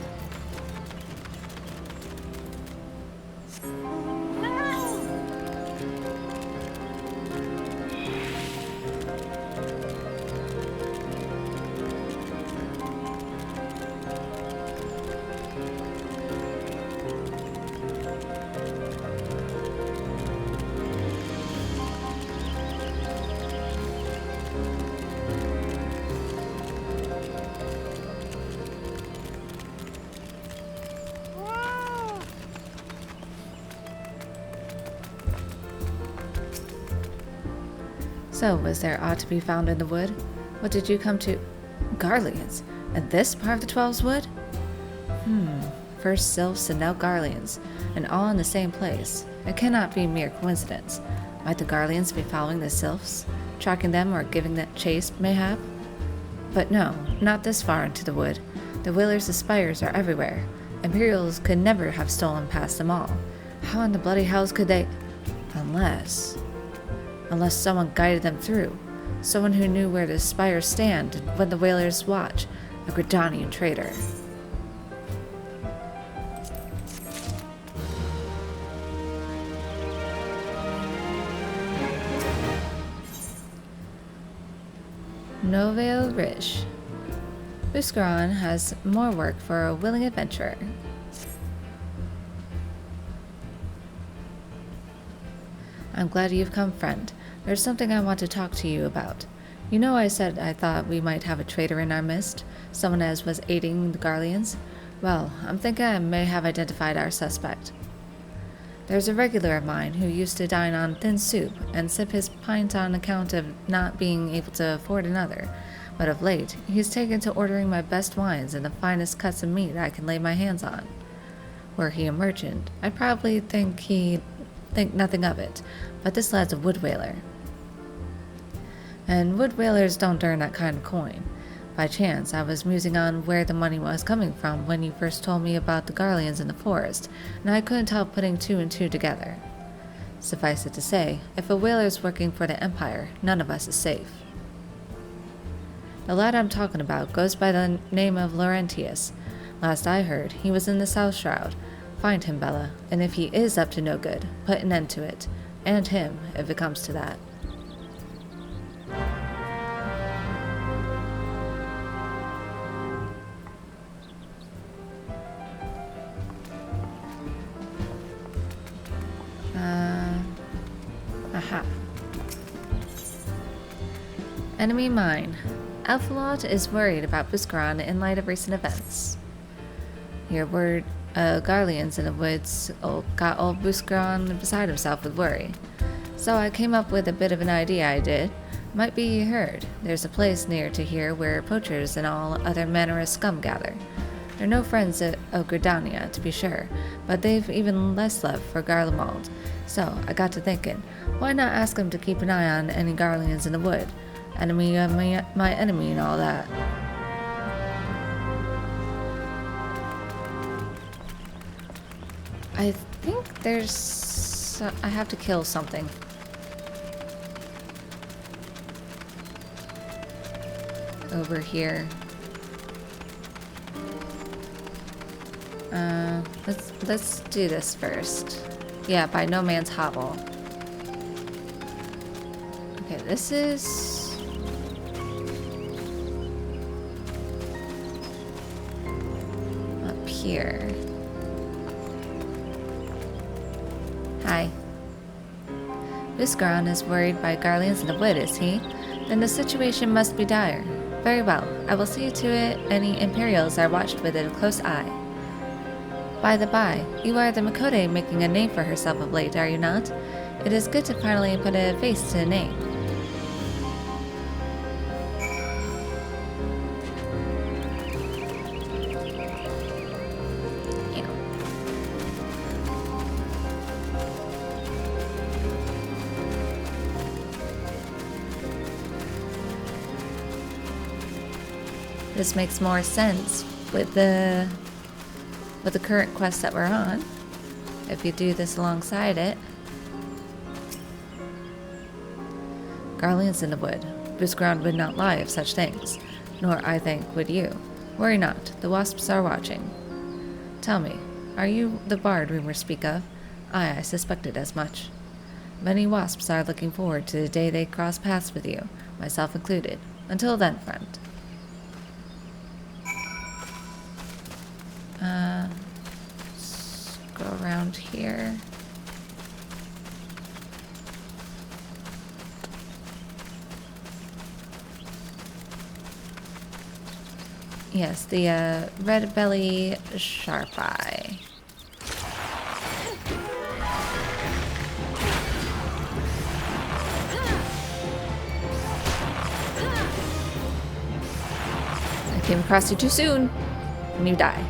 A: So, was there aught to be found in the wood? What did you come to? Garleans? And this part of the Twelve's wood? First sylphs and now Garleans, and all in the same place. It cannot be mere coincidence. Might the Garleans be following the sylphs, tracking them or giving that chase, mayhap? But no, not this far into the wood. The Whalers' spires are everywhere. Imperials could never have stolen past them all. How in the bloody hells could they? Unless someone guided them through. Someone who knew where the spires stand and when the Whalers watch. A Gridanian traitor. Novel Rish. Buscaron has more work for a willing adventurer. I'm glad you've come, friend. There's something I want to talk to you about. You know I said I thought we might have a traitor in our midst, someone as was aiding the Garleans? Well, I'm thinking I may have identified our suspect. There's a regular of mine who used to dine on thin soup and sip his pint on account of not being able to afford another, but of late he's taken to ordering my best wines and the finest cuts of meat I can lay my hands on. Were he a merchant, I'd probably think he'd think nothing of it, but this lad's a wood whaler. And wood whalers don't earn that kind of coin. By chance, I was musing on where the money was coming from when you first told me about the Garleans in the forest, and I couldn't help putting two and two together. Suffice it to say, if a whaler's working for the Empire, none of us is safe. The lad I'm talking about goes by the name of Laurentius. Last I heard, he was in the South Shroud. Find him, Bella, and if he is up to no good, put an end to it. And him, if it comes to that. Aha. Enemy mine. Alphalot is worried about Buscaron in light of recent events. Your word, Garleans in the woods got old Buscaron beside himself with worry. So I came up with a bit of an idea I did. Might be you heard. There's a place near to here where poachers and all other manner of scum gather. They're no friends of Gridania, to be sure, but they've even less love for Garlemald. So I got to thinking, why not ask them to keep an eye on any Garleans in the wood? Enemy of my enemy and all that. I think there's... I have to kill something. Over here. Let's do this first. Yeah, by No Man's Hovel. Okay, this is... up here. Hi. Buscaron is worried by Garleans in the wood, is he? Then the situation must be dire. Very well, I will see to it any Imperials are watched with a close eye. By the by, you are the Makode making a name for herself of late, are you not? It is good to finally put a face to a name. This makes more sense with the current quest that we're on, if you do this alongside it. Garleans in the wood. Buscaron would not lie of such things, nor, I think, would you. Worry not, the wasps are watching. Tell me, are you the bard rumors speak of? I suspected as much. Many wasps are looking forward to the day they cross paths with you, myself included. Until then, friend. Let's go around here. Yes, the red belly sharp eye. Came across you too soon, and you die.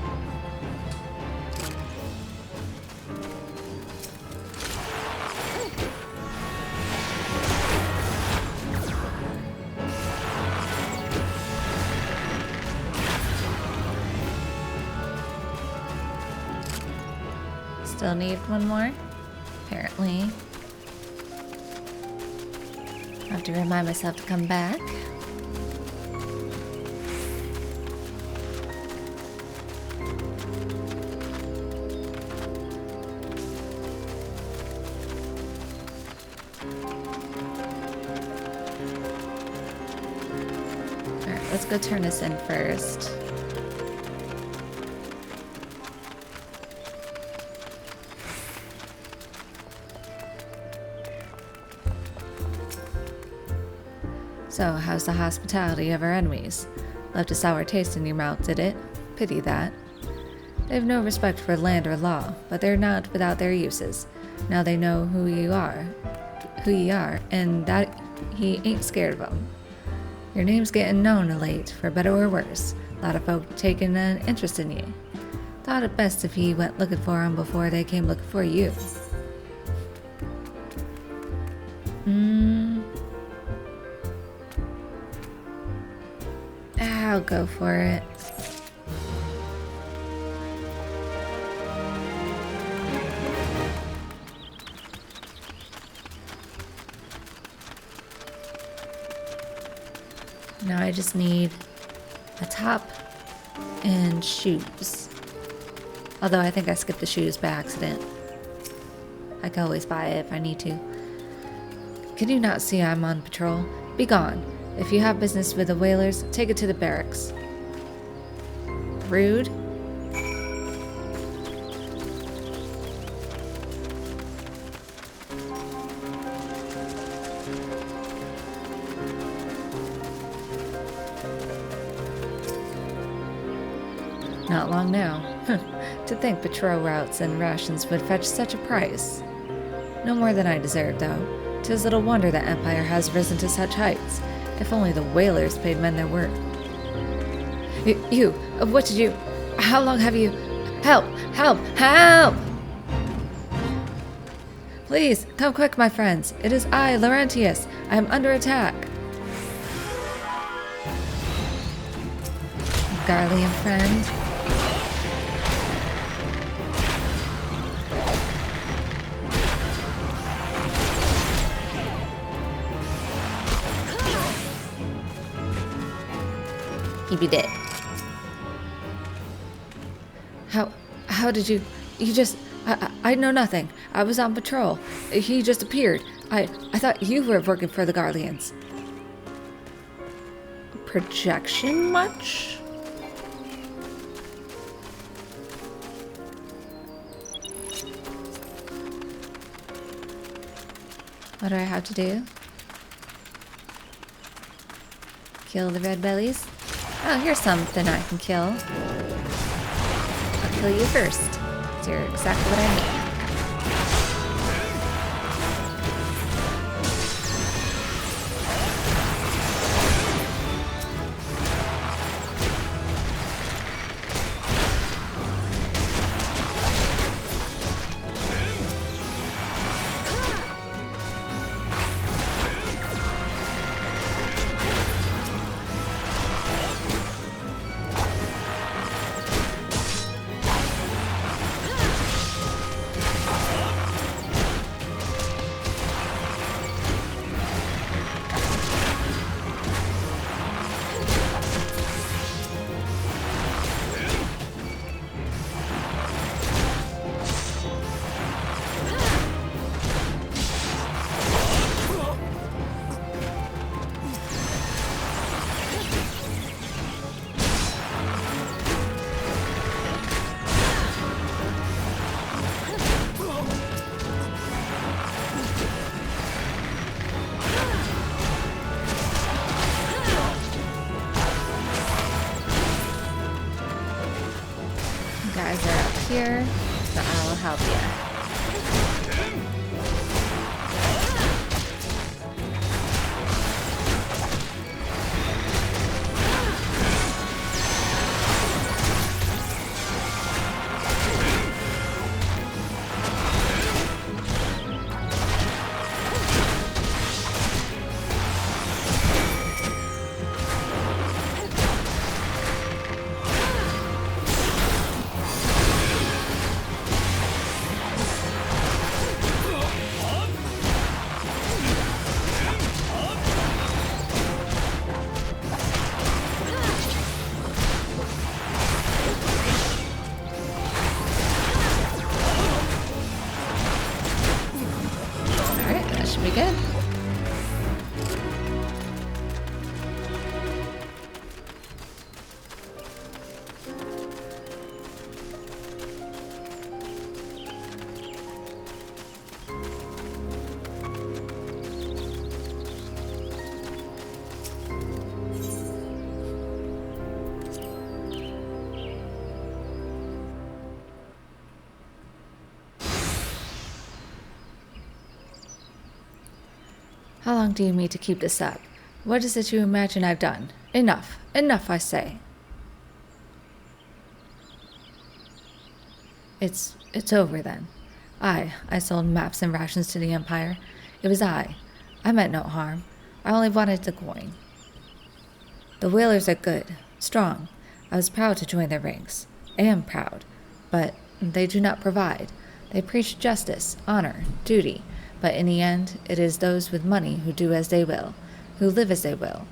A: Still need one more, apparently. I have to remind myself to come back. Alright, let's go turn this in first. So, how's the hospitality of our enemies? Left a sour taste in your mouth, did it? Pity that. They have no respect for land or law, but they're not without their uses. Now they know who ye are, and that he ain't scared of them. Your name's getting known of late, for better or worse. A lot of folk taking an interest in ye. Thought it best if he went looking for 'em before they came looking for you. I'll go for it. Now I just need a top and shoes. Although I think I skipped the shoes by accident. I can always buy it if I need to. Can you not see I'm on patrol? Be gone. If you have business with the whalers, take it to the barracks. Rude. Not long now. To think patrol routes and rations would fetch such a price. No more than I deserve, though. 'Tis little wonder that Empire has risen to such heights. If only the whalers paid men their worth. You! What did you... How long have you... Help! Help! Help! Please, come quick, my friends. It is I, Laurentius. I am under attack. Garlean friend. He be dead. How did you just... I know nothing. I was on patrol. He just appeared. I thought you were working for the Garleans. Projection much? What do I have to do? Kill the red bellies? Oh, here's something I can kill. I'll kill you first. You're exactly what I need. Guys are up here, so I will help you. be good. How long do you mean to keep this up? What is it you imagine I've done? Enough. Enough, I say. It's over then. I sold maps and rations to the Empire. It was I. I meant no harm. I only wanted the coin. The Whalers are good, strong. I was proud to join their ranks. I am proud. But they do not provide. They preach justice, honor, duty. But in the end, it is those with money who do as they will, who live as they will.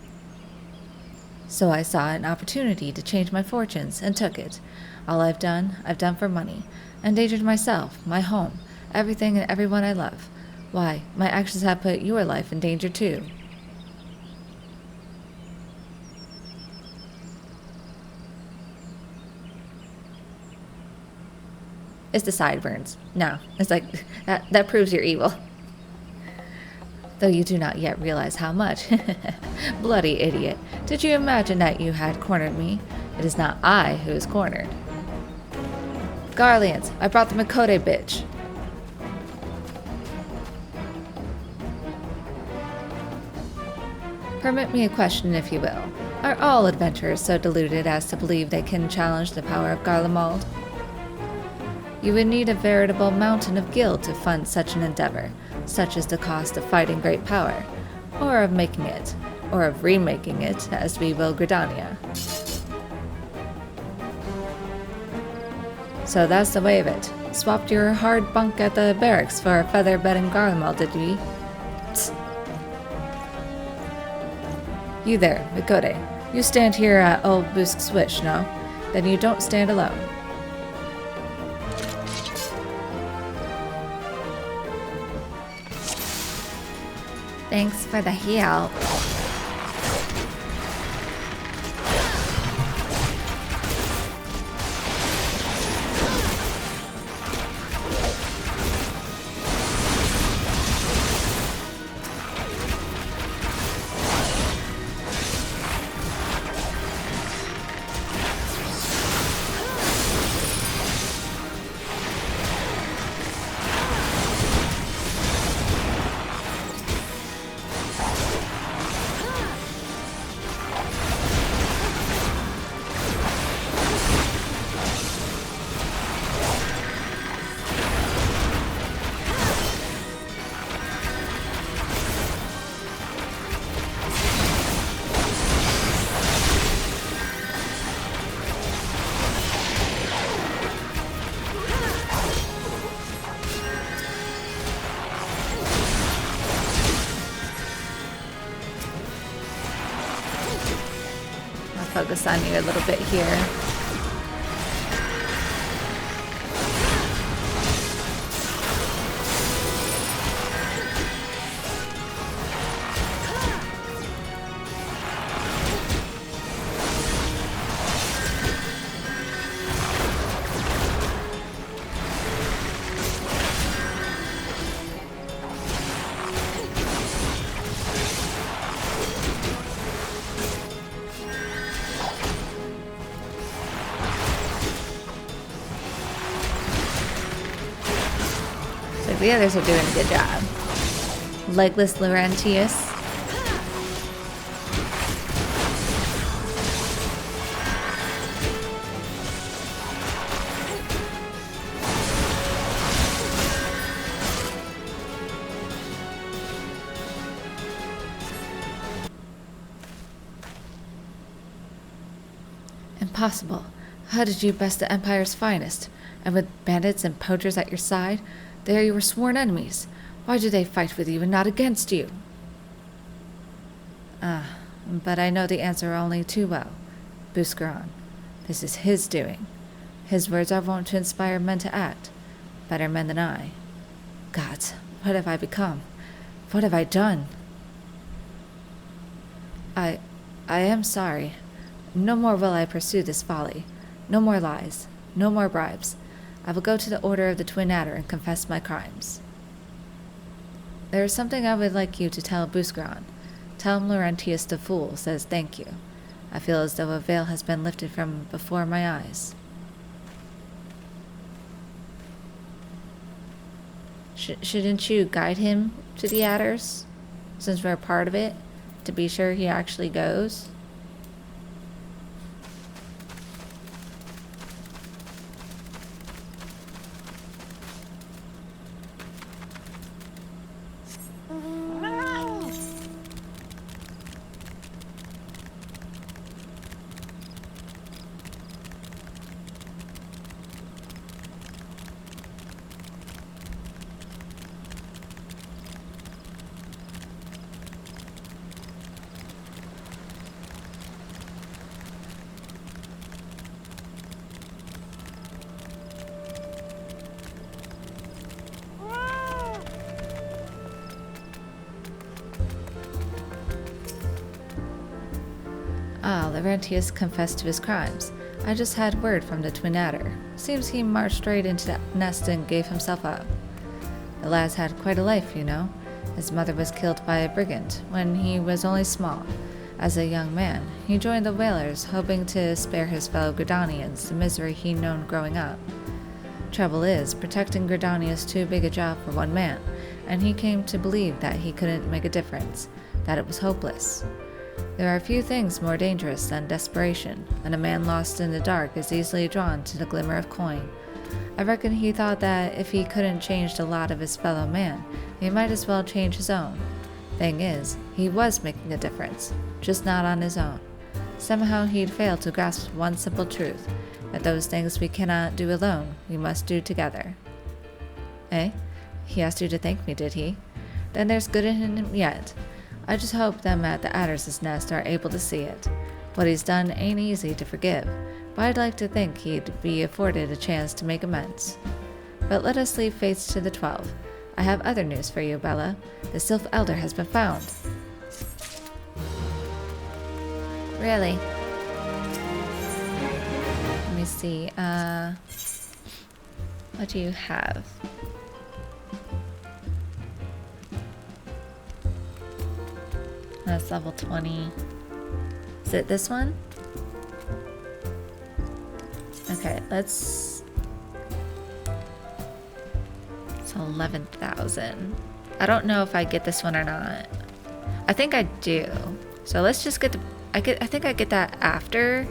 A: So I saw an opportunity to change my fortunes and took it. All I've done for money. Endangered myself, my home, everything and everyone I love. Why, my actions have put your life in danger too. It's the sideburns. No, it's like, that proves you're evil. Though you do not yet realize how much. Bloody idiot. Did you imagine that you had cornered me? It is not I who is cornered. Garleans, I brought the Makode bitch. Permit me a question, if you will. Are all adventurers so deluded as to believe they can challenge the power of Garlemald? You would need a veritable mountain of guild to fund such an endeavor. Such is the cost of fighting great power, or of making it, or of remaking it, as we will Gridania. So that's the way of it. Swapped your hard bunk at the barracks for a feather bed in Garlemald, did we? Tsk. You there, Makode. You stand here at Old Busk's wish, no? Then you don't stand alone. Thanks for the help. Focus on you a little bit here. The others are doing a good job. Legless Laurentius. Impossible. How did you best the Empire's finest? And with bandits and poachers at your side? They are your sworn enemies. Why do they fight with you and not against you? But I know the answer only too well. Buscaron. This is his doing. His words are wont to inspire men to act. Better men than I. Gods, what have I become? What have I done? I am sorry. No more will I pursue this folly. No more lies. No more bribes. I will go to the Order of the Twin Adder and confess my crimes. There is something I would like you to tell Buscaron. Tell him Laurentius the Fool says thank you. I feel as though a veil has been lifted from before my eyes. Shouldn't you guide him to the adders, since we're a part of it, to be sure he actually goes? Laurentius confessed to his crimes. I just had word from the Twin Adder. Seems he marched straight into the nest and gave himself up. The lad's had quite a life, you know. His mother was killed by a brigand when he was only small. As a young man, he joined the whalers, hoping to spare his fellow Gridanians the misery he'd known growing up. Trouble is, protecting Gridania is too big a job for one man, and he came to believe that he couldn't make a difference, that it was hopeless. There are few things more dangerous than desperation, and a man lost in the dark is easily drawn to the glimmer of coin. I reckon he thought that if he couldn't change the lot of his fellow man, he might as well change his own. Thing is, he was making a difference, just not on his own. Somehow he'd failed to grasp one simple truth, that those things we cannot do alone, we must do together. Eh? He asked you to thank me, did he? Then there's good in him yet. I just hope them at the Adder's nest are able to see it. What he's done ain't easy to forgive, but I'd like to think he'd be afforded a chance to make amends. But let us leave fates to the 12. I have other news for you, Bella. The Sylph Elder has been found. Really? Let me see, what do you have? That's level 20. Is it this one? Okay, let's... It's 11,000. I don't know if I get this one or not. I think I do. So let's just get the... I think I get that after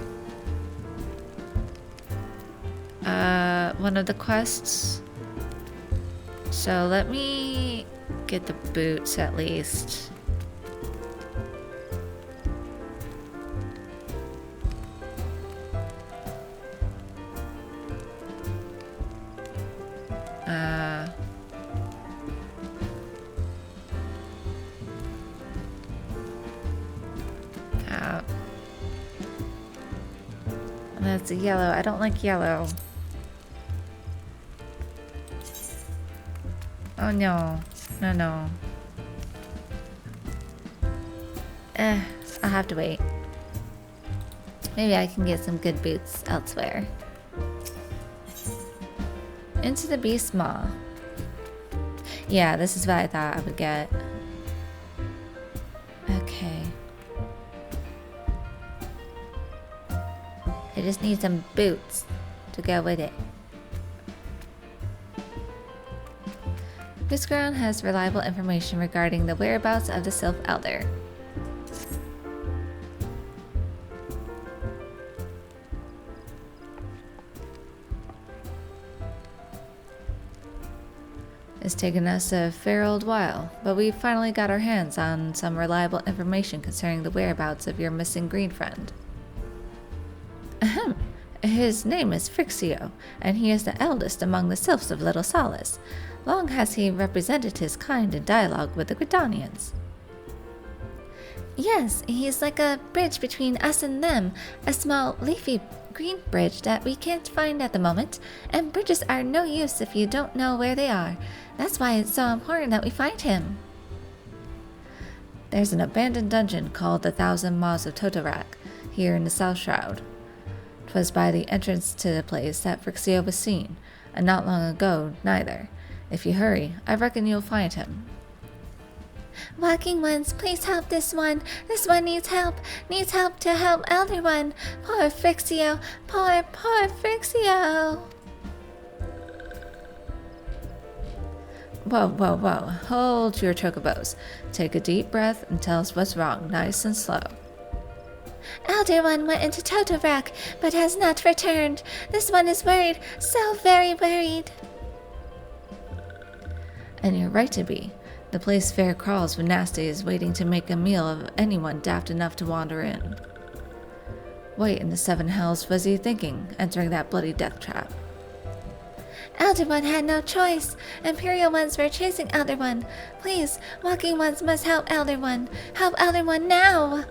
A: one of the quests. So let me get the boots at least. That's a yellow. I don't like yellow. Oh no. No. I'll have to wait. Maybe I can get some good boots elsewhere. Into the Beast's Maw. Yeah, this is what I thought I would get. Okay. I just need some boots to go with it. Buscaron has reliable information regarding the whereabouts of the Sylph Elder. It's taken us a fair old while, but we finally got our hands on some reliable information concerning the whereabouts of your missing green friend. Ahem. His name is Frixio, and he is the eldest among the Sylphs of Little Solace. Long has he represented his kind in dialogue with the Gridanians. Yes, he's like a bridge between us and them, a small, leafy green bridge that we can't find at the moment, and bridges are no use if you don't know where they are. That's why it's so important that we find him. There's an abandoned dungeon called the Maws of Toto-Rak here in the South Shroud. 'Twas by the entrance to the place that Phrixio was seen, and not long ago neither. If you hurry, I reckon you'll find him.
B: Walking ones, please help this one. This one needs help to help Elder One. Poor Phrixio, poor Phrixio.
A: Whoa. Hold your chocobos. Take a deep breath and tell us what's wrong, nice and slow.
B: Elder One went into Toto-Rak, but has not returned. This one is worried, so very worried.
A: And you're right to be. The place Faire crawls when Nasty is waiting to make a meal of anyone daft enough to wander in. What in the seven hells was he thinking, entering that bloody death trap?
B: Elder One had no choice. Imperial ones were chasing Elder One. Please, walking ones must help Elder One. Help Elder One now!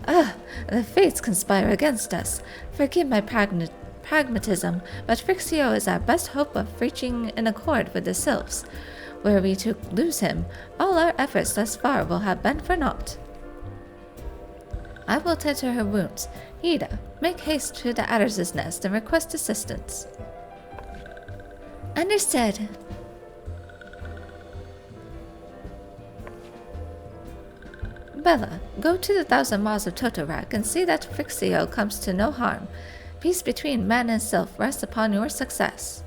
A: The fates conspire against us. Forgive my pragmatism, but Phrixio is our best hope of reaching an accord with the sylphs. Were we to lose him, all our efforts thus far will have been for naught. I will tend to her wounds. Ida, make haste to the Adder's nest and request assistance.
B: Understood.
A: Bella, go to the 1,000 Maws of Toto-Rak and see that Phrixio comes to no harm. Peace between man and sylph rests upon your success.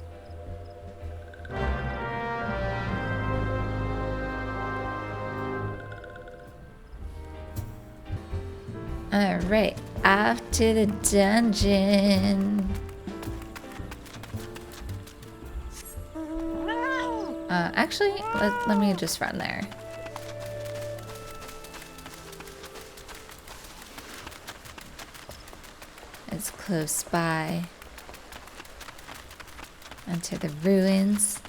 A: Alright, off to the dungeon. Actually, let me just run there. It's close by. Enter the ruins.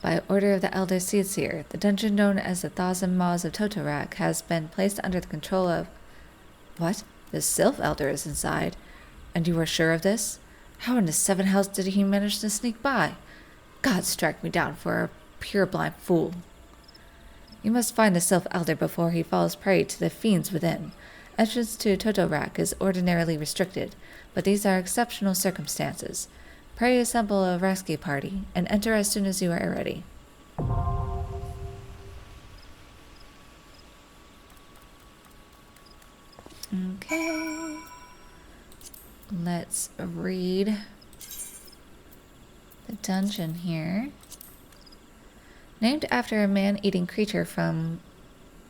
A: By order of the Elder Seer, the dungeon known as the 1,000 Maws of Toto-Rak has been placed under the control of... What? The Sylph Elder is inside. And you are sure of this? How in the seven hells did he manage to sneak by? God strike me down for a pure-blind fool. You must find the Sylph Elder before he falls prey to the fiends within. Entrance to Toto-Rak is ordinarily restricted, but these are exceptional circumstances. Pray assemble a rescue party, and enter as soon as you are ready. Okay. Let's read the dungeon here. Named after a man-eating creature from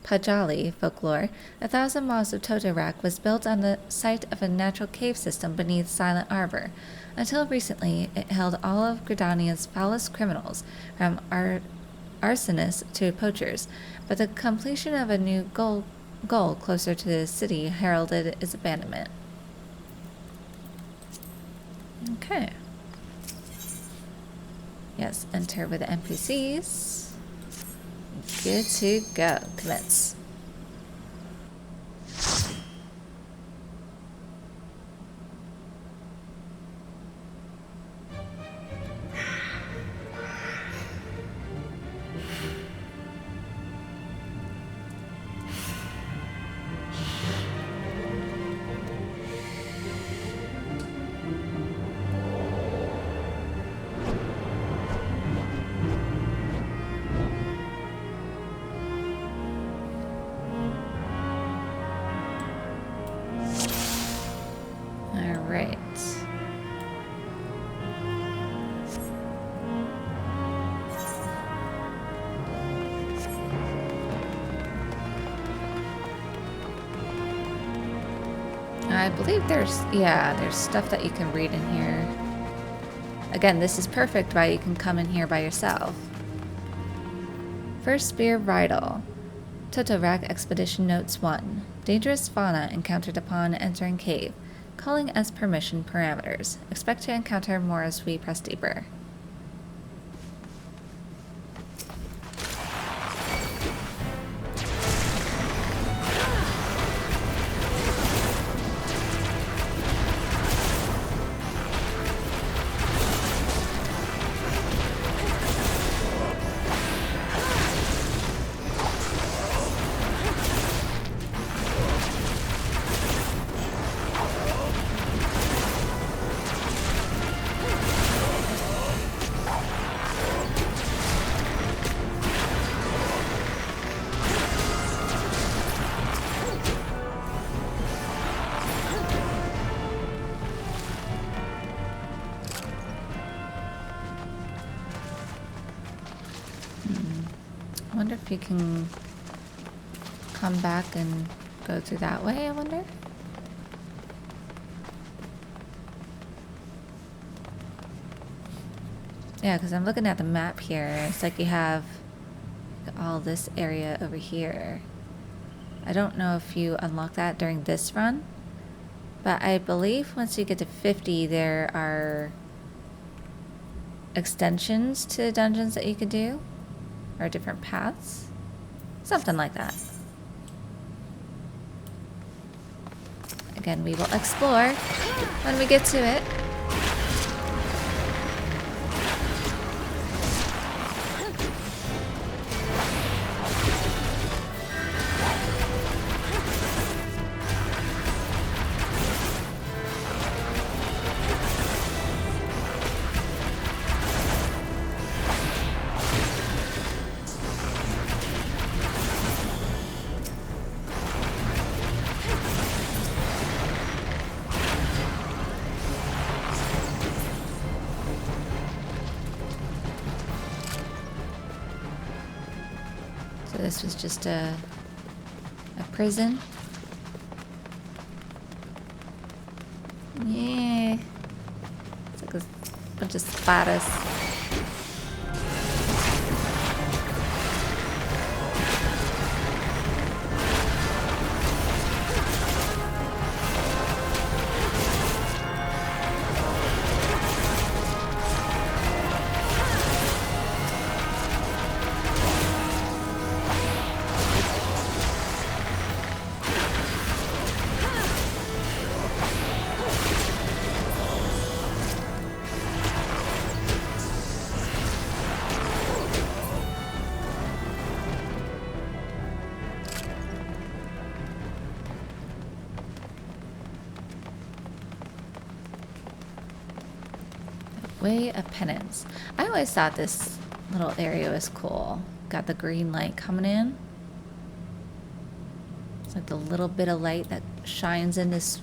A: Pajali folklore, the 1,000 Maws of Toto-Rak was built on the site of a natural cave system beneath Silent Arbor. Until recently, it held all of Gridania's foulest criminals, from arsonists to poachers, but the completion of a new goal closer to the city heralded its abandonment. Okay. Yes, enter with the NPCs. Good to go. Commence. I believe there's stuff that you can read in here. Again, this is perfect, right? You can come in here by yourself. First Spear Bridle. Toto-Rak Expedition Notes 1. Dangerous fauna encountered upon entering cave. Calling as permission parameters. Expect to encounter more as we press deeper. wonder if you can come back and go through that way, I wonder? Yeah, because I'm looking at the map here. It's like you have all this area over here. I don't know if you unlock that during this run, but I believe once you get to 50, there are extensions to dungeons that you could do, or different paths. Something like that. Again, we will explore when we get to it. So this was just a prison. Yeah. It's like a bunch of spiders. Way of Penance. I always thought this little area was cool. Got the green light coming in. It's like the little bit of light that shines in this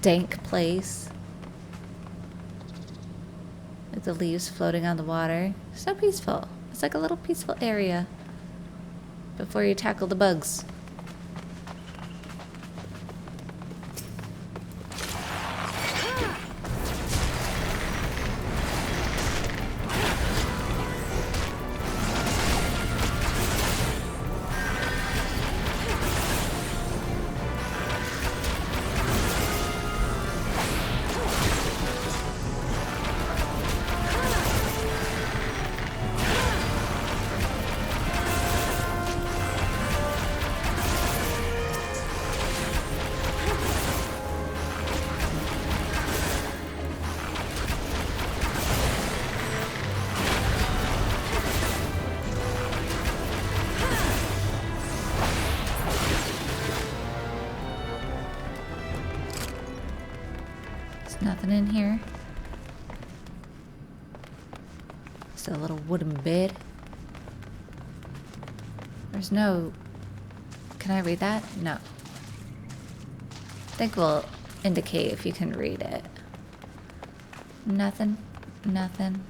A: dank place. Like the leaves floating on the water. So peaceful. It's like a little peaceful area before you tackle the bugs. Nothing in here. Just a little wooden bed. There's no... Can I read that? No. I think we'll indicate if you can read it. Nothing. Nothing.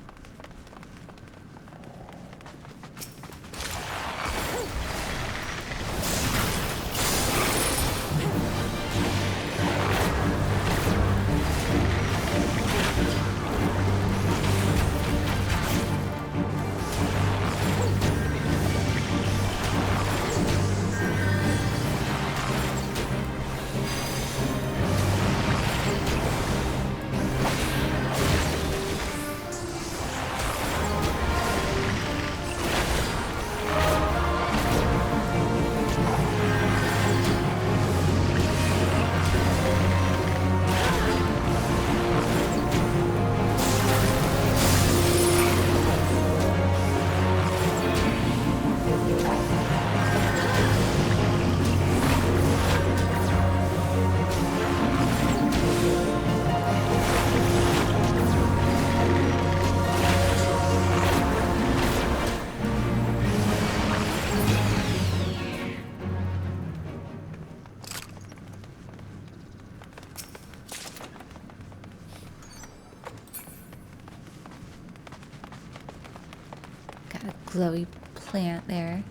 A: Glowy plant there.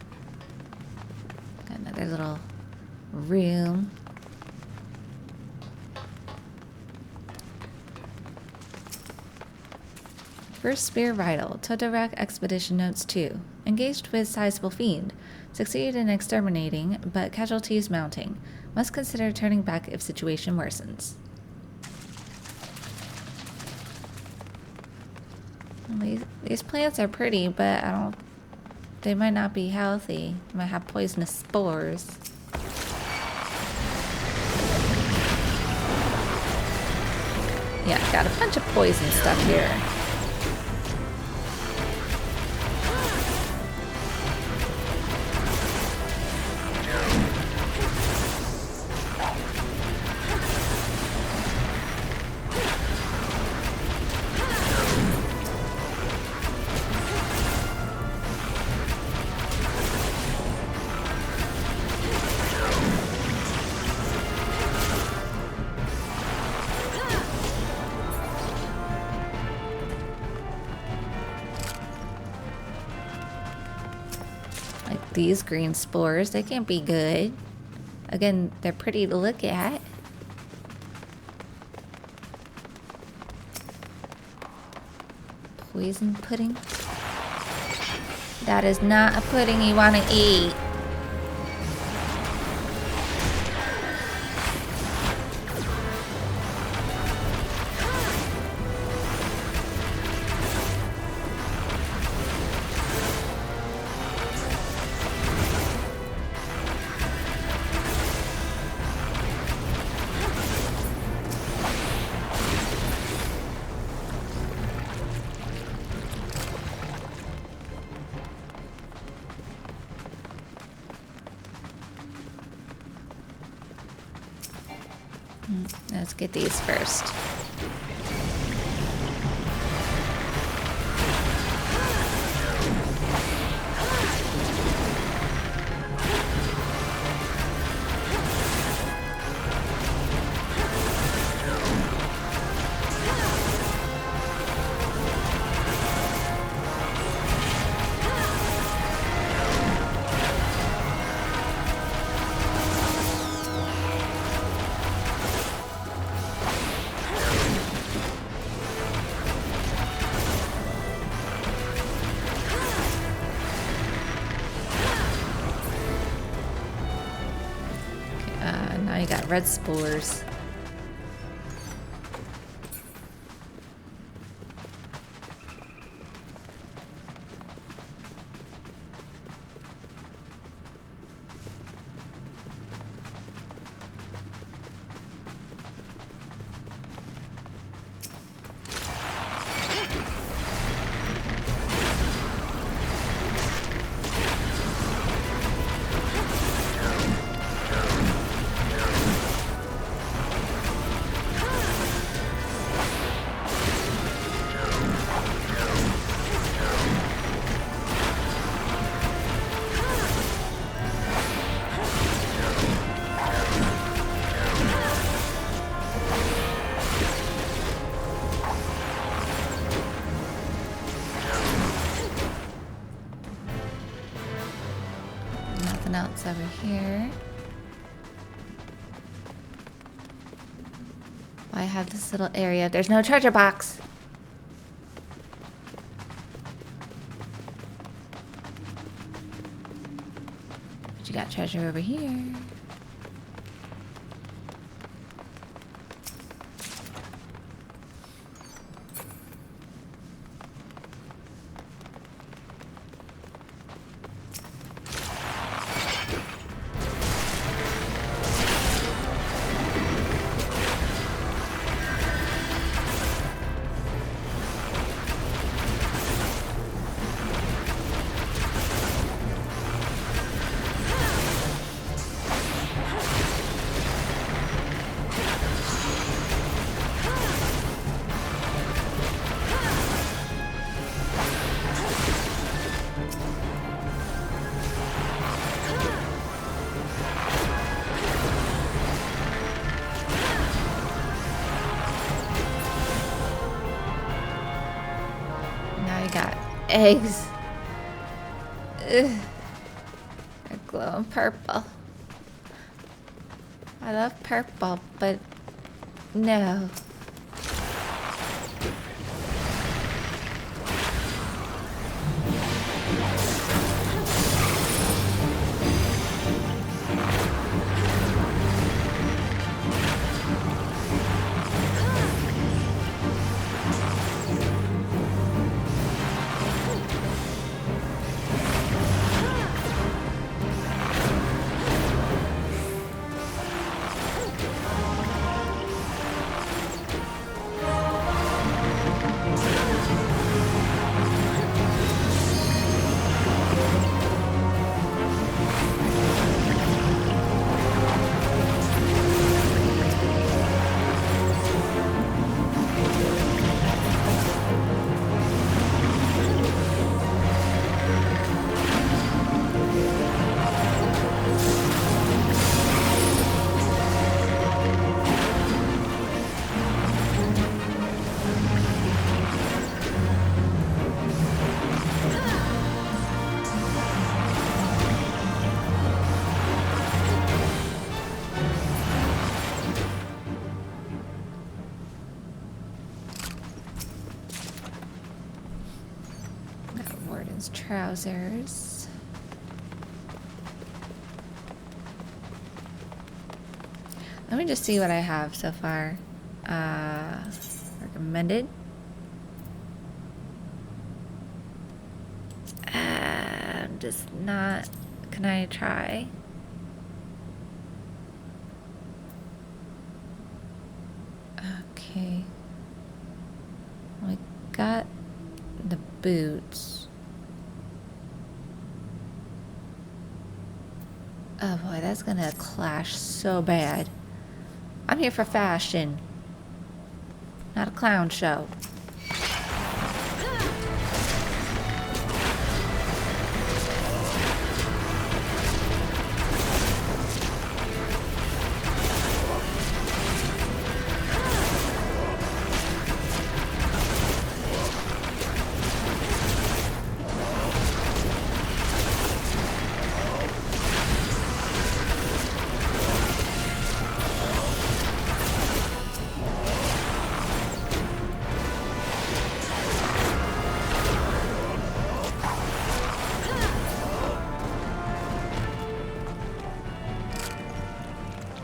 A: Got another little room. First spear vital. Toto-Rak expedition notes 2. Engaged with sizable fiend. Succeeded in exterminating, but casualties mounting. Must consider turning back if situation worsens. These plants are pretty, but they might not be healthy. They might have poisonous spores. Yeah, got a bunch of poison stuff here. These green spores, they can't be good. Again, they're pretty to look at. Poison pudding. That is not a pudding you want to eat. Let's get these first. Now you got red spores. Else over here. I have this little area. There's no treasure box. But you got treasure over here. Eggs. Ugh. They're glowing purple. I love purple, but no. Trousers. Let me just see what I have so far. Recommended. I'm just not. Can I try? Okay. We got the boots. Oh boy, that's gonna clash so bad. I'm here for fashion, not a clown show.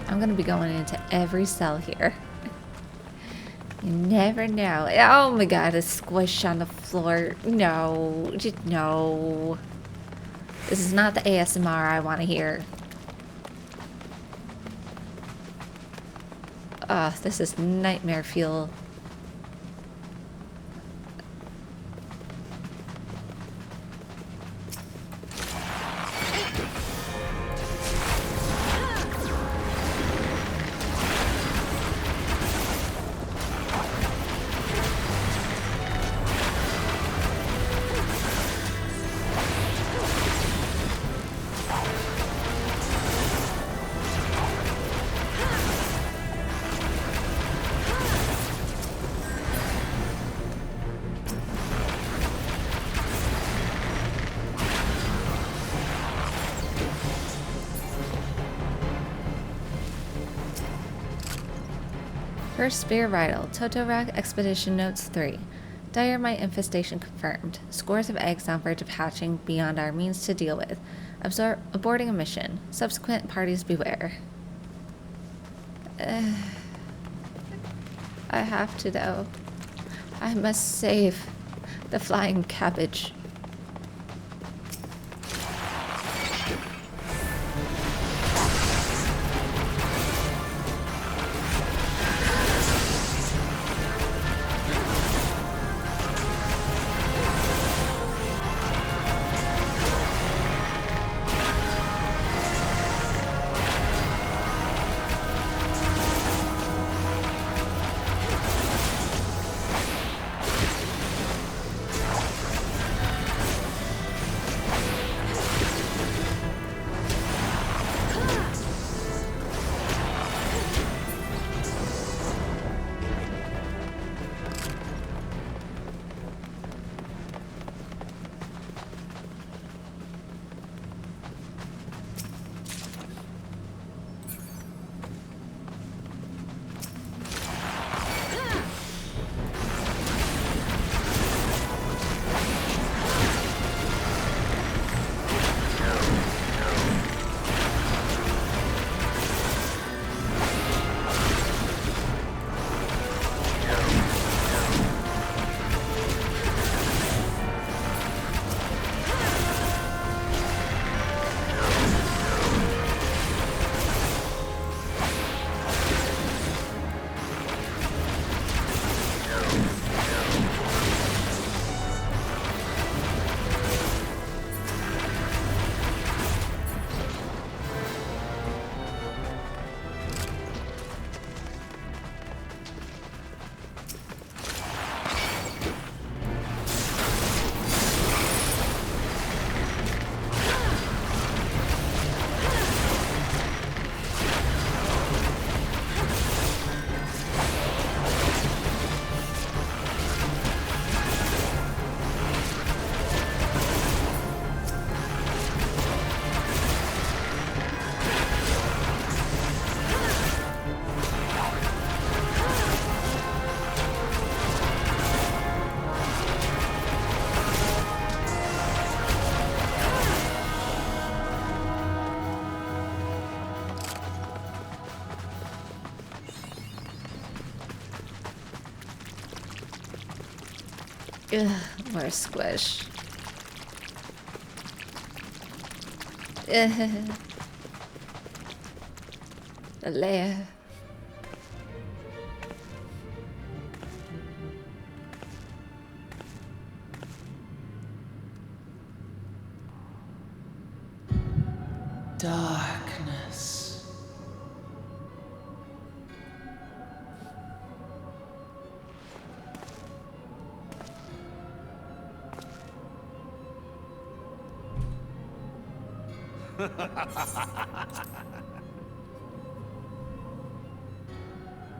A: I'm gonna be going into every cell here. You never know. Oh my god, a squish on the floor. No, just no. This is not the ASMR I want to hear. Ugh, this is nightmare fuel. First Spear Vital. Toto-Rak Expedition Notes 3. Dire mite infestation confirmed. Scores of eggs on verge of hatching beyond our means to deal with. Aborting a mission. Subsequent parties beware. I have to though. I must save the flying cabbage. Ugh, more squish. Ugh. The lair.
C: Darkness.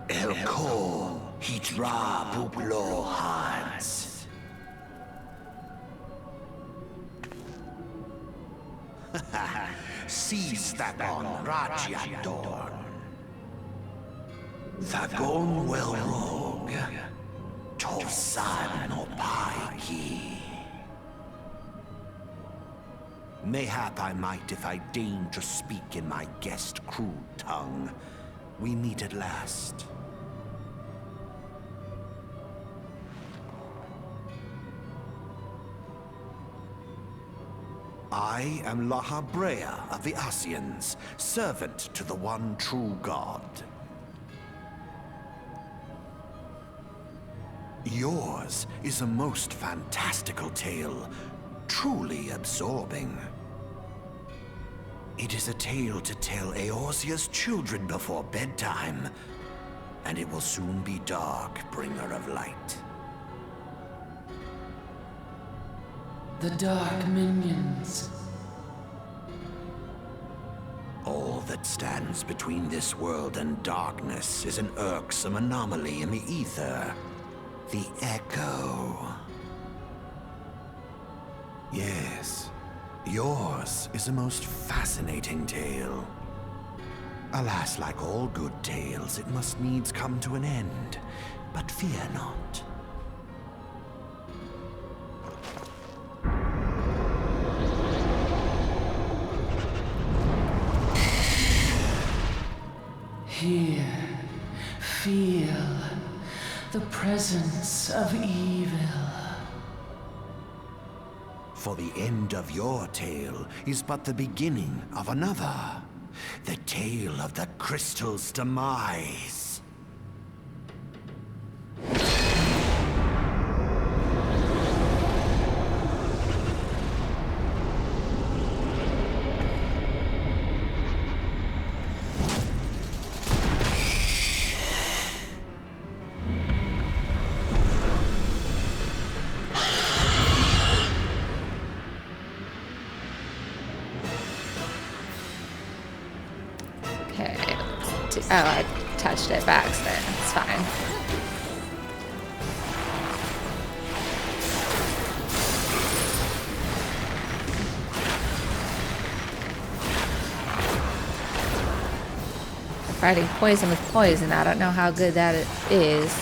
D: Elko hitra bublo hans. Sistakon Rajadorn. Thagon well rogue. Tosan no paiki. Mayhap I might if I deign to speak in my guest crude tongue. We meet at last. I am Lahabrea of the Asians, servant to the one true God. Yours is a most fantastical tale, truly absorbing. It is a tale to tell Eorzea's children before bedtime, and it will soon be dark, bringer of light.
C: The dark minions.
D: All that stands between this world and darkness is an irksome anomaly in the ether. The Echo. Yes, yours is a most fascinating tale. Alas, like all good tales, it must needs come to an end. But fear not.
C: Here, feel the presence of evil.
D: For the end of your tale is but the beginning of another. The tale of the crystal's demise.
A: Okay. Oh, I touched it by accident. It's fine. Fighting poison with poison. I don't know how good that is.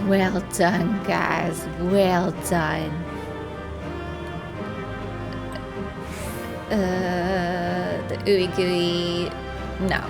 A: Well done, guys. Well done. The ooey gooey. No.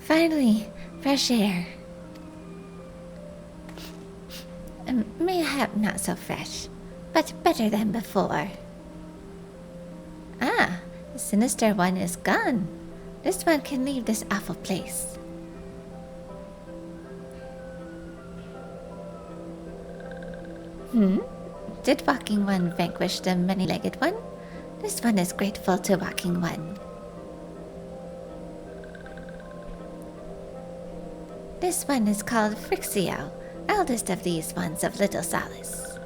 B: Finally, fresh air. Mayhap not so fresh, but better than before. Ah, the sinister one is gone. This one can leave this awful place. Did Walking One vanquish the many-legged one? This one is grateful to Walking One. This one is called Frixio, eldest of these ones of little solace.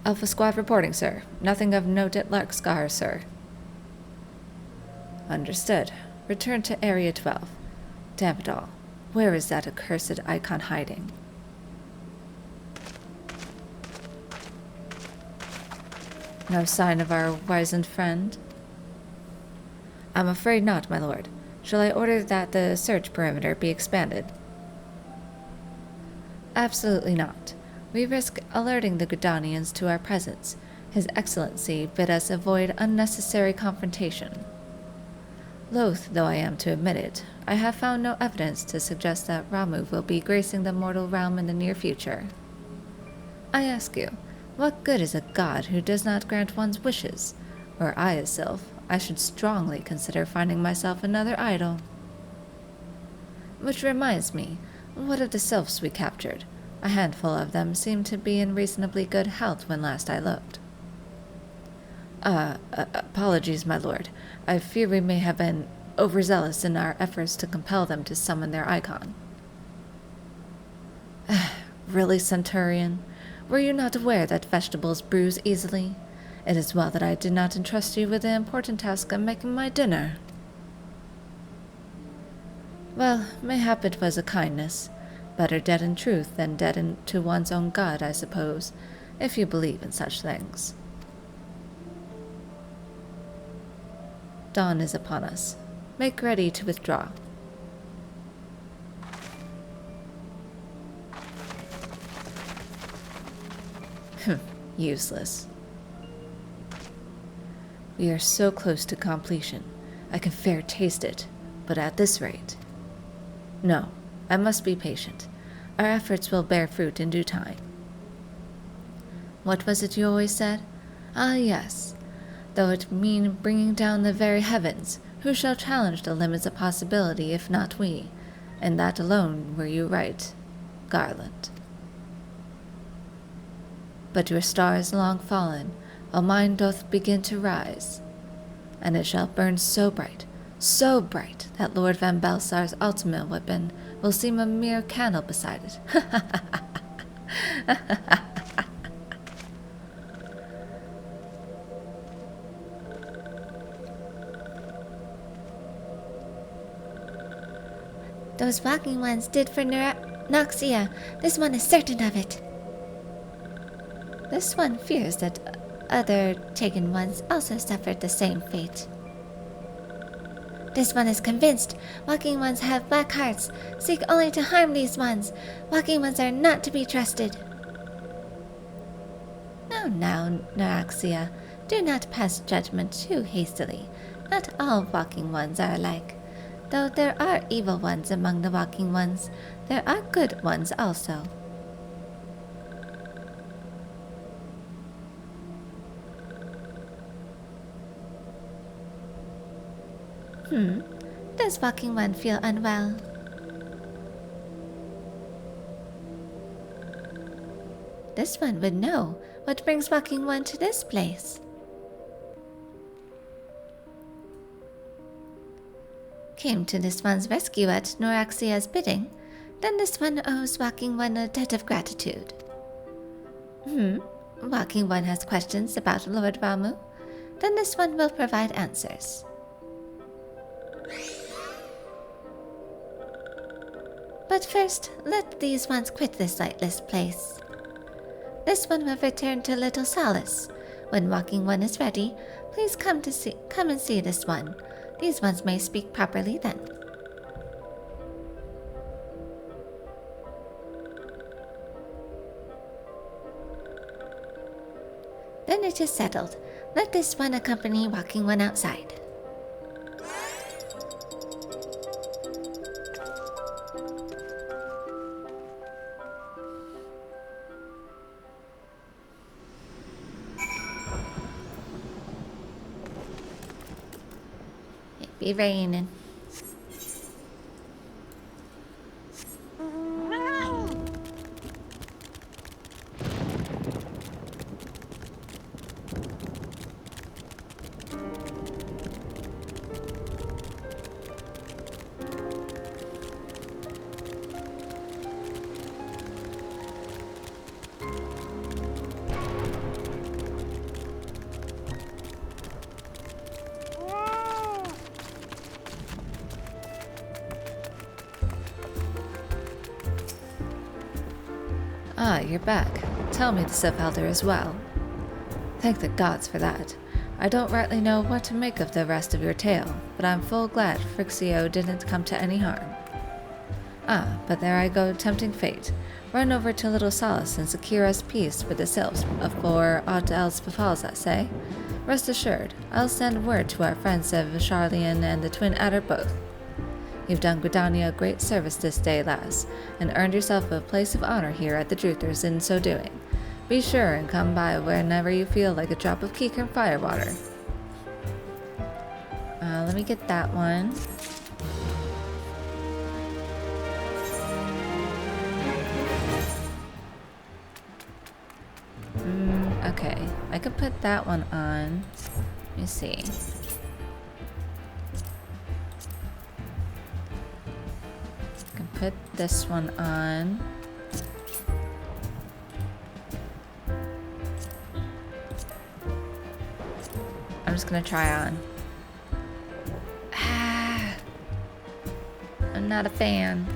A: Alpha Squad reporting, sir. Nothing of note at Larkscar, sir. Understood. Return to Area 12. Damn it all. Where is that accursed icon hiding? No sign of our wizened friend? I'm afraid not, my lord. Shall I order that the search perimeter be expanded? Absolutely not. We risk alerting the Gudanians to our presence. His Excellency bid us avoid unnecessary confrontation. Loath though I am to admit it, I have found no evidence to suggest that Ramuh will be gracing the mortal realm in the near future. I ask you, what good is a god who does not grant one's wishes? Were I a sylph, I should strongly consider finding myself another idol. Which reminds me, what of the sylphs we captured? A handful of them seemed to be in reasonably good health when last I looked. Apologies, my lord. I fear we may have been overzealous in our efforts to compel them to summon their icon. Really, Centurion? Were you not aware that vegetables bruise easily? It is well that I did not entrust you with the important task of making my dinner. Well, mayhap it was a kindness. Better dead in truth than dead to one's own god, I suppose, if you believe in such things. Dawn is upon us. Make ready to withdraw. Useless. We are so close to completion. I can fair taste it, but at this rate. No, I must be patient. Our efforts will bear fruit in due time. What was it you always said? Ah, yes. Though it mean bringing down the very heavens, who shall challenge the limits of possibility if not we? And that alone were you right, Garland. But your star is long fallen, while mine doth begin to rise, and it shall burn so bright, that Lord Van Belsar's ultimate weapon will seem a mere candle beside it.
B: Those walking ones did for Noxia. This one is certain of it. This one fears that other taken ones also suffered the same fate. This one is convinced. Walking ones have black hearts, seek only to harm these ones. Walking ones are not to be trusted. Now, Noxia, do not pass judgment too hastily. Not all walking ones are alike. Though there are evil ones among the walking ones, there are good ones also. Does Walking One feel unwell? This one would know what brings Walking One to this place. Came to this one's rescue at Noraxia's bidding, then this one owes Walking One a debt of gratitude. Walking One has questions about Lord Ramu, then this one will provide answers. But first, let these ones quit this lightless place. This one will return to Little Solace. When Walking One is ready, please come and see this one. These ones may speak properly then. Then it is settled. Let this one accompany Walking One outside. It be raining.
A: Ah, you're back. Tell me the Sith Elder as well. Thank the gods for that. I don't rightly know what to make of the rest of your tale, but I'm full glad Frixio didn't come to any harm. Ah, but there I go tempting fate. Run over to Little Solace and secure us peace with the sylphs before aught else befalls us, eh? Rest assured, I'll send word to our friends of Charlian and the Twin Adder both. You've done Gridania a great service this day, lass, and earned yourself a place of honor here at the Druthers in so doing. Be sure and come by whenever you feel like a drop of Keekern firewater. Let me get that one. Okay, I could put that one on. Let me see. Put this one on. I'm just gonna try on. I'm not a fan.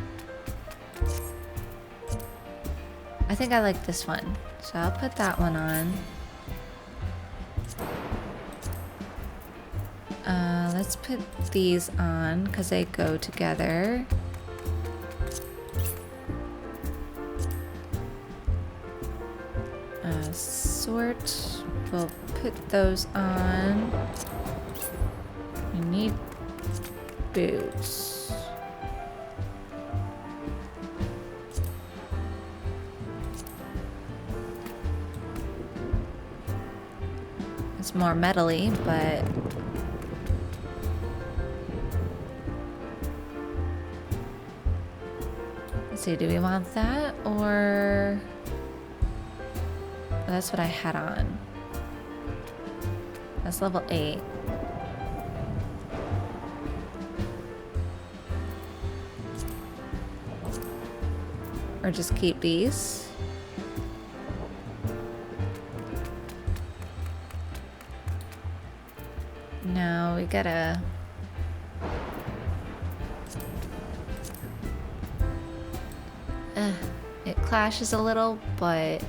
A: I think I like this one, so I'll put that one on. Let's put these on because they go together. We'll put those on. We need boots. It's more metally, but let's see, do we want that or that's what I had on. That's level 8. Or just keep these. No, we gotta... It clashes a little, but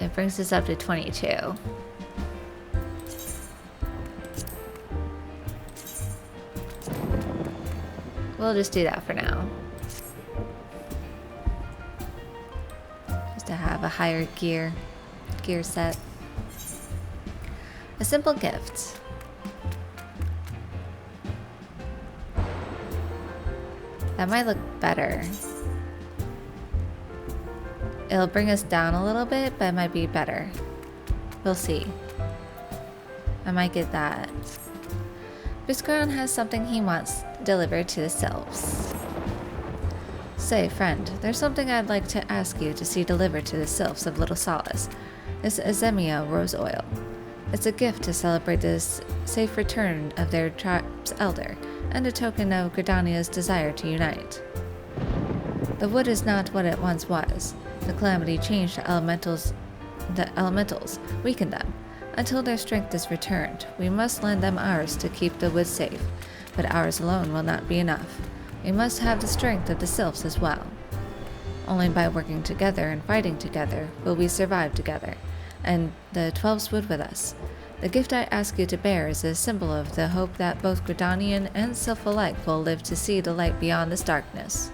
A: it brings us up to 22. We'll just do that for now. Just to have a higher gear set. A simple gift. That might look better. It'll bring us down a little bit, but it might be better. We'll see. I might get that. Buscaron has something he wants delivered to the sylphs. Say, friend, there's something I'd like to ask you to see delivered to the sylphs of Little Solace. This Azemia rose oil. It's a gift to celebrate this safe return of their tribe's elder, and a token of Gridania's desire to unite. The wood is not what it once was. The calamity changed the elementals, weakened them. Until their strength is returned, we must lend them ours to keep the wood safe, but ours alone will not be enough. We must have the strength of the sylphs as well. Only by working together and fighting together will we survive together, and the 12s wood with us. The gift I ask you to bear is a symbol of the hope that both Gridanian and sylph alike will live to see the light beyond this darkness.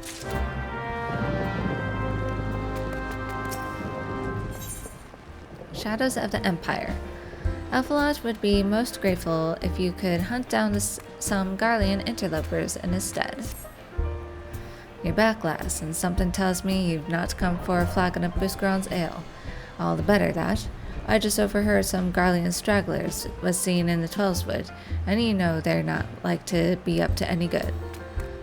A: Shadows of the Empire. Alphalage would be most grateful if you could hunt down some Garlean interlopers in his stead. You're back, lass, and something tells me you've not come for a flagon of Buscaron's ale. All the better, that. I just overheard some Garlean stragglers was seen in the 12's wood, and you know they're not like to be up to any good.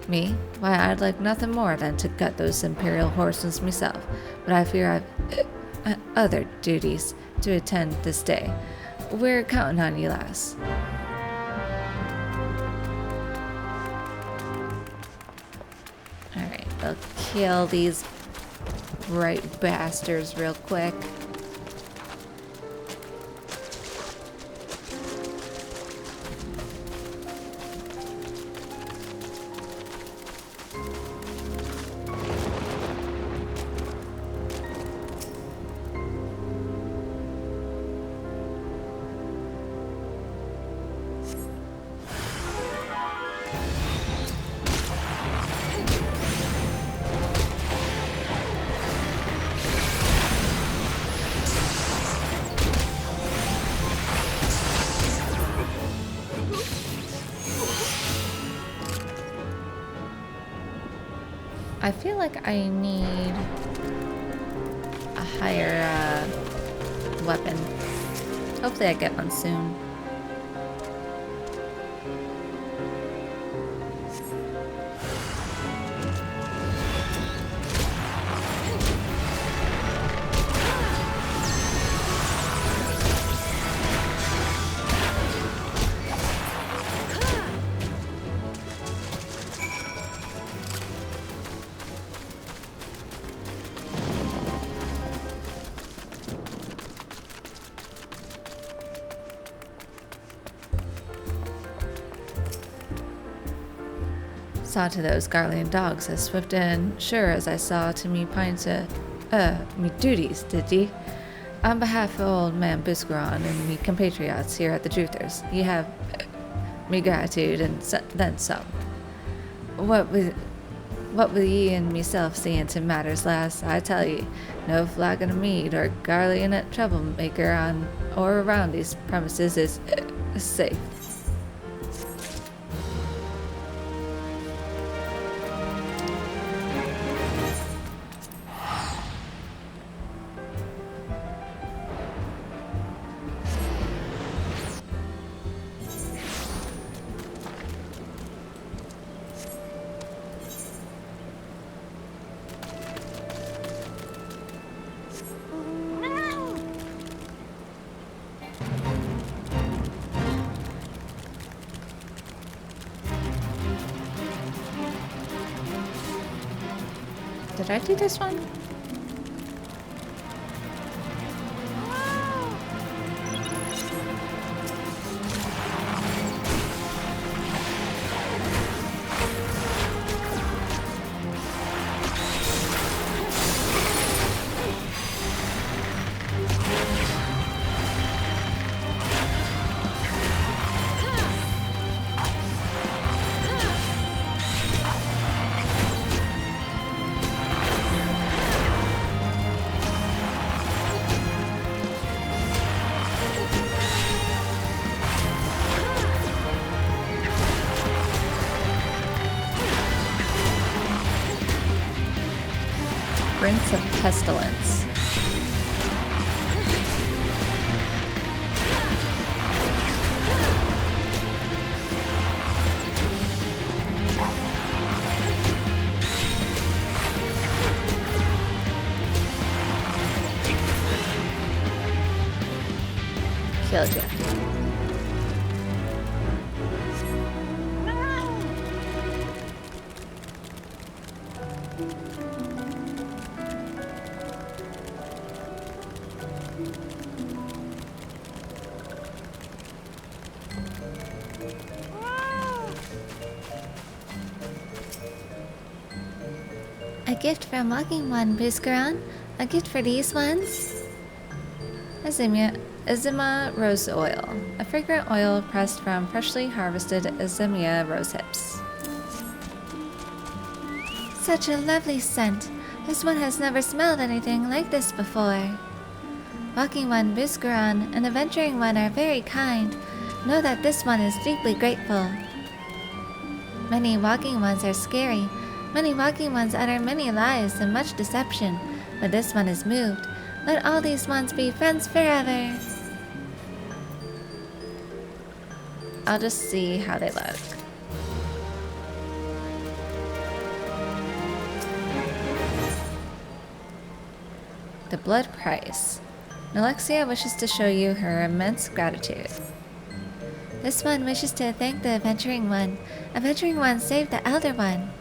A: Me? Why, I'd like nothing more than to gut those imperial horses myself, but I fear I've other duties to attend this day. We're counting on you, lass. Alright, I'll kill these bright bastards real quick. I feel like I need a higher weapon. Hopefully I get one soon. Saw to those Garlean dogs as swift and sure as I saw to me me duties, did ye? On behalf of old man Buscaron and me compatriots here at the Truthers, ye have me gratitude and then some. What will ye and meself see into matters, lass? I tell ye, no flagon of mead or Garlean troublemaker on or around these premises is safe. Did I do this one? Prince of Pestilence. Killed you.
B: A gift from Walking One, Buscaron. A gift for these ones.
A: Azima rose oil. A fragrant oil pressed from freshly harvested Azimia rose hips.
B: Such a lovely scent. This one has never smelled anything like this before. Walking One, Buscaron, and Adventuring One are very kind. Know that this one is deeply grateful. Many Walking Ones are scary. Many Walking Ones utter many lies and much deception, but this one is moved. Let all these ones be friends forever.
A: I'll just see how they look. The blood price. Alexia wishes to show you her immense gratitude.
B: This one wishes to thank the Adventuring One. Adventuring One saved the Elder One.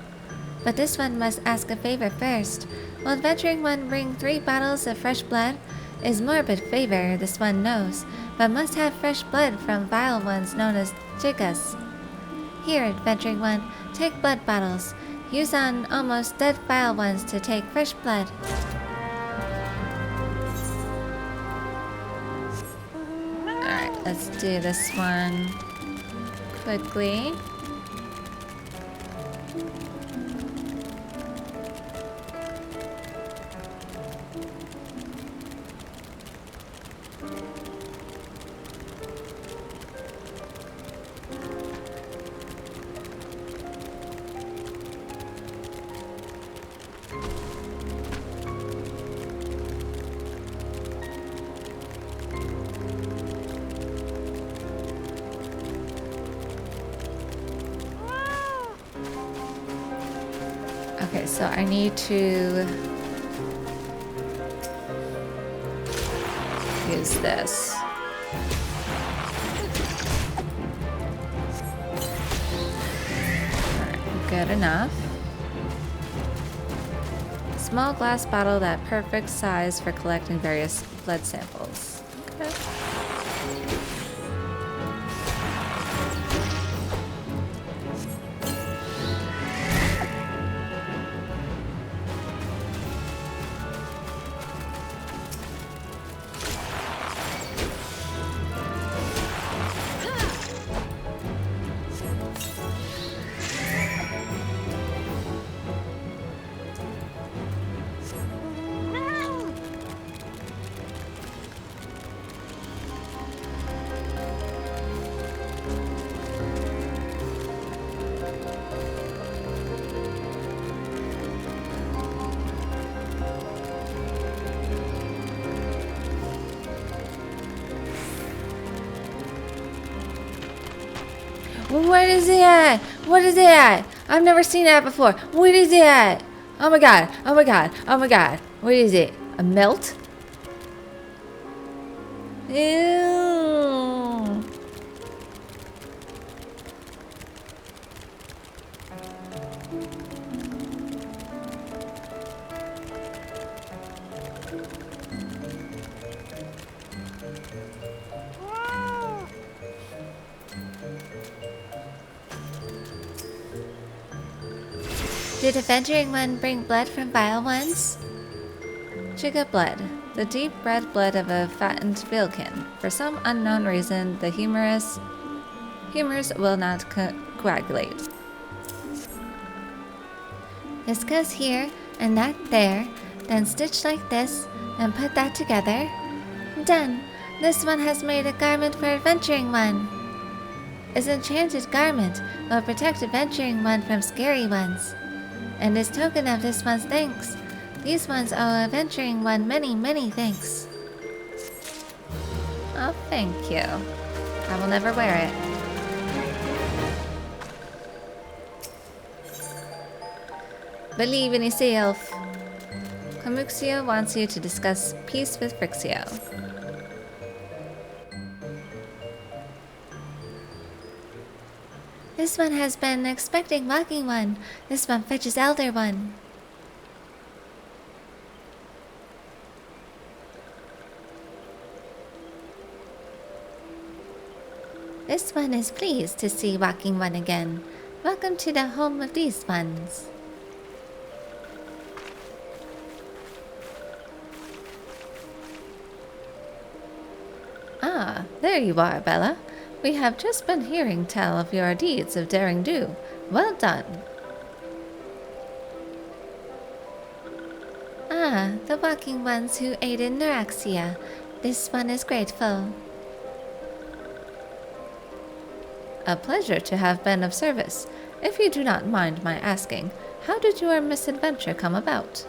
B: But this one must ask a favor first. Will Adventuring One bring 3 bottles of fresh blood? Is morbid favor, this one knows, but must have fresh blood from vile ones known as chicas. Here, Adventuring One, take blood bottles. Use on almost dead vile ones to take fresh blood.
A: Alright, let's do this one quickly. Okay, so I need to use this. Alright, good enough. Small glass bottle that perfect size for collecting various blood samples. Okay. What is it at? What is it at? I've never seen that before. What is it at? Oh my god. Oh my god. Oh my god. What is it? A melt? Ew.
B: Did Adventuring One bring blood from vile ones?
A: Chica blood. The deep red blood of a fattened vilkin. For some unknown reason, the humors will not coagulate.
B: This goes here and that there, then stitch like this and put that together. Done. This one has made a garment for Adventuring One. This enchanted garment will protect Adventuring One from scary ones. And as token of this one's thanks, these ones owe Adventuring One many, many thanks.
A: Oh, thank you. I will never wear it. Believe in yourself. Kamuxio wants you to discuss peace with Frixio.
B: This one has been expecting Walking One. This one fetches Elder One. This one is pleased to see Walking One again. Welcome to the home of these ones.
A: Ah, there you are, Bella. We have just been hearing tell of your deeds of daring do. Well done.
B: Ah, the Walking Ones who aided Neuraxia. This one is grateful.
A: A pleasure to have been of service. If you do not mind my asking, how did your misadventure come about?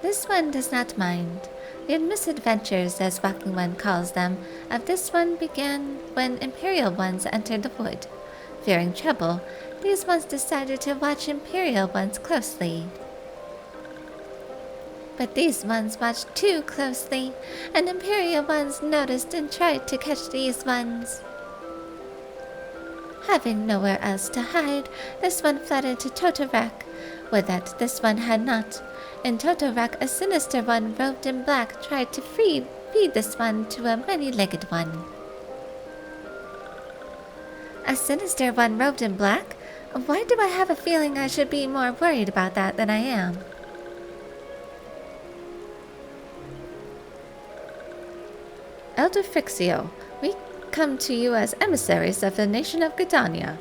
B: This one does not mind. The misadventures, as Walking One calls them, of this one began when Imperial Ones entered the wood. Fearing trouble, these ones decided to watch Imperial Ones closely. But these ones watched too closely, and Imperial Ones noticed and tried to catch these ones. Having nowhere else to hide, this one fled into Toto-Rak. Would that this one had not. In Toto-Rak, a sinister one robed in black tried to feed this one to a many-legged one. A sinister one robed in black? Why do I have a feeling I should be more worried about that than I am?
A: Elder Frixio, we come to you as emissaries of the nation of Gridania.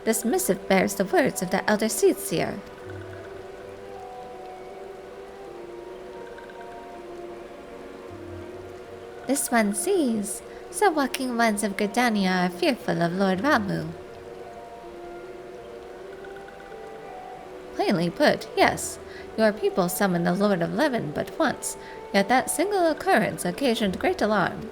A: This missive bears the words of the Elder Seedseer.
B: This one sees, so Walking Ones of Gridania are fearful of Lord Ramu.
A: Plainly put, yes. Your people summoned the Lord of Levin but once, yet that single occurrence occasioned great alarm.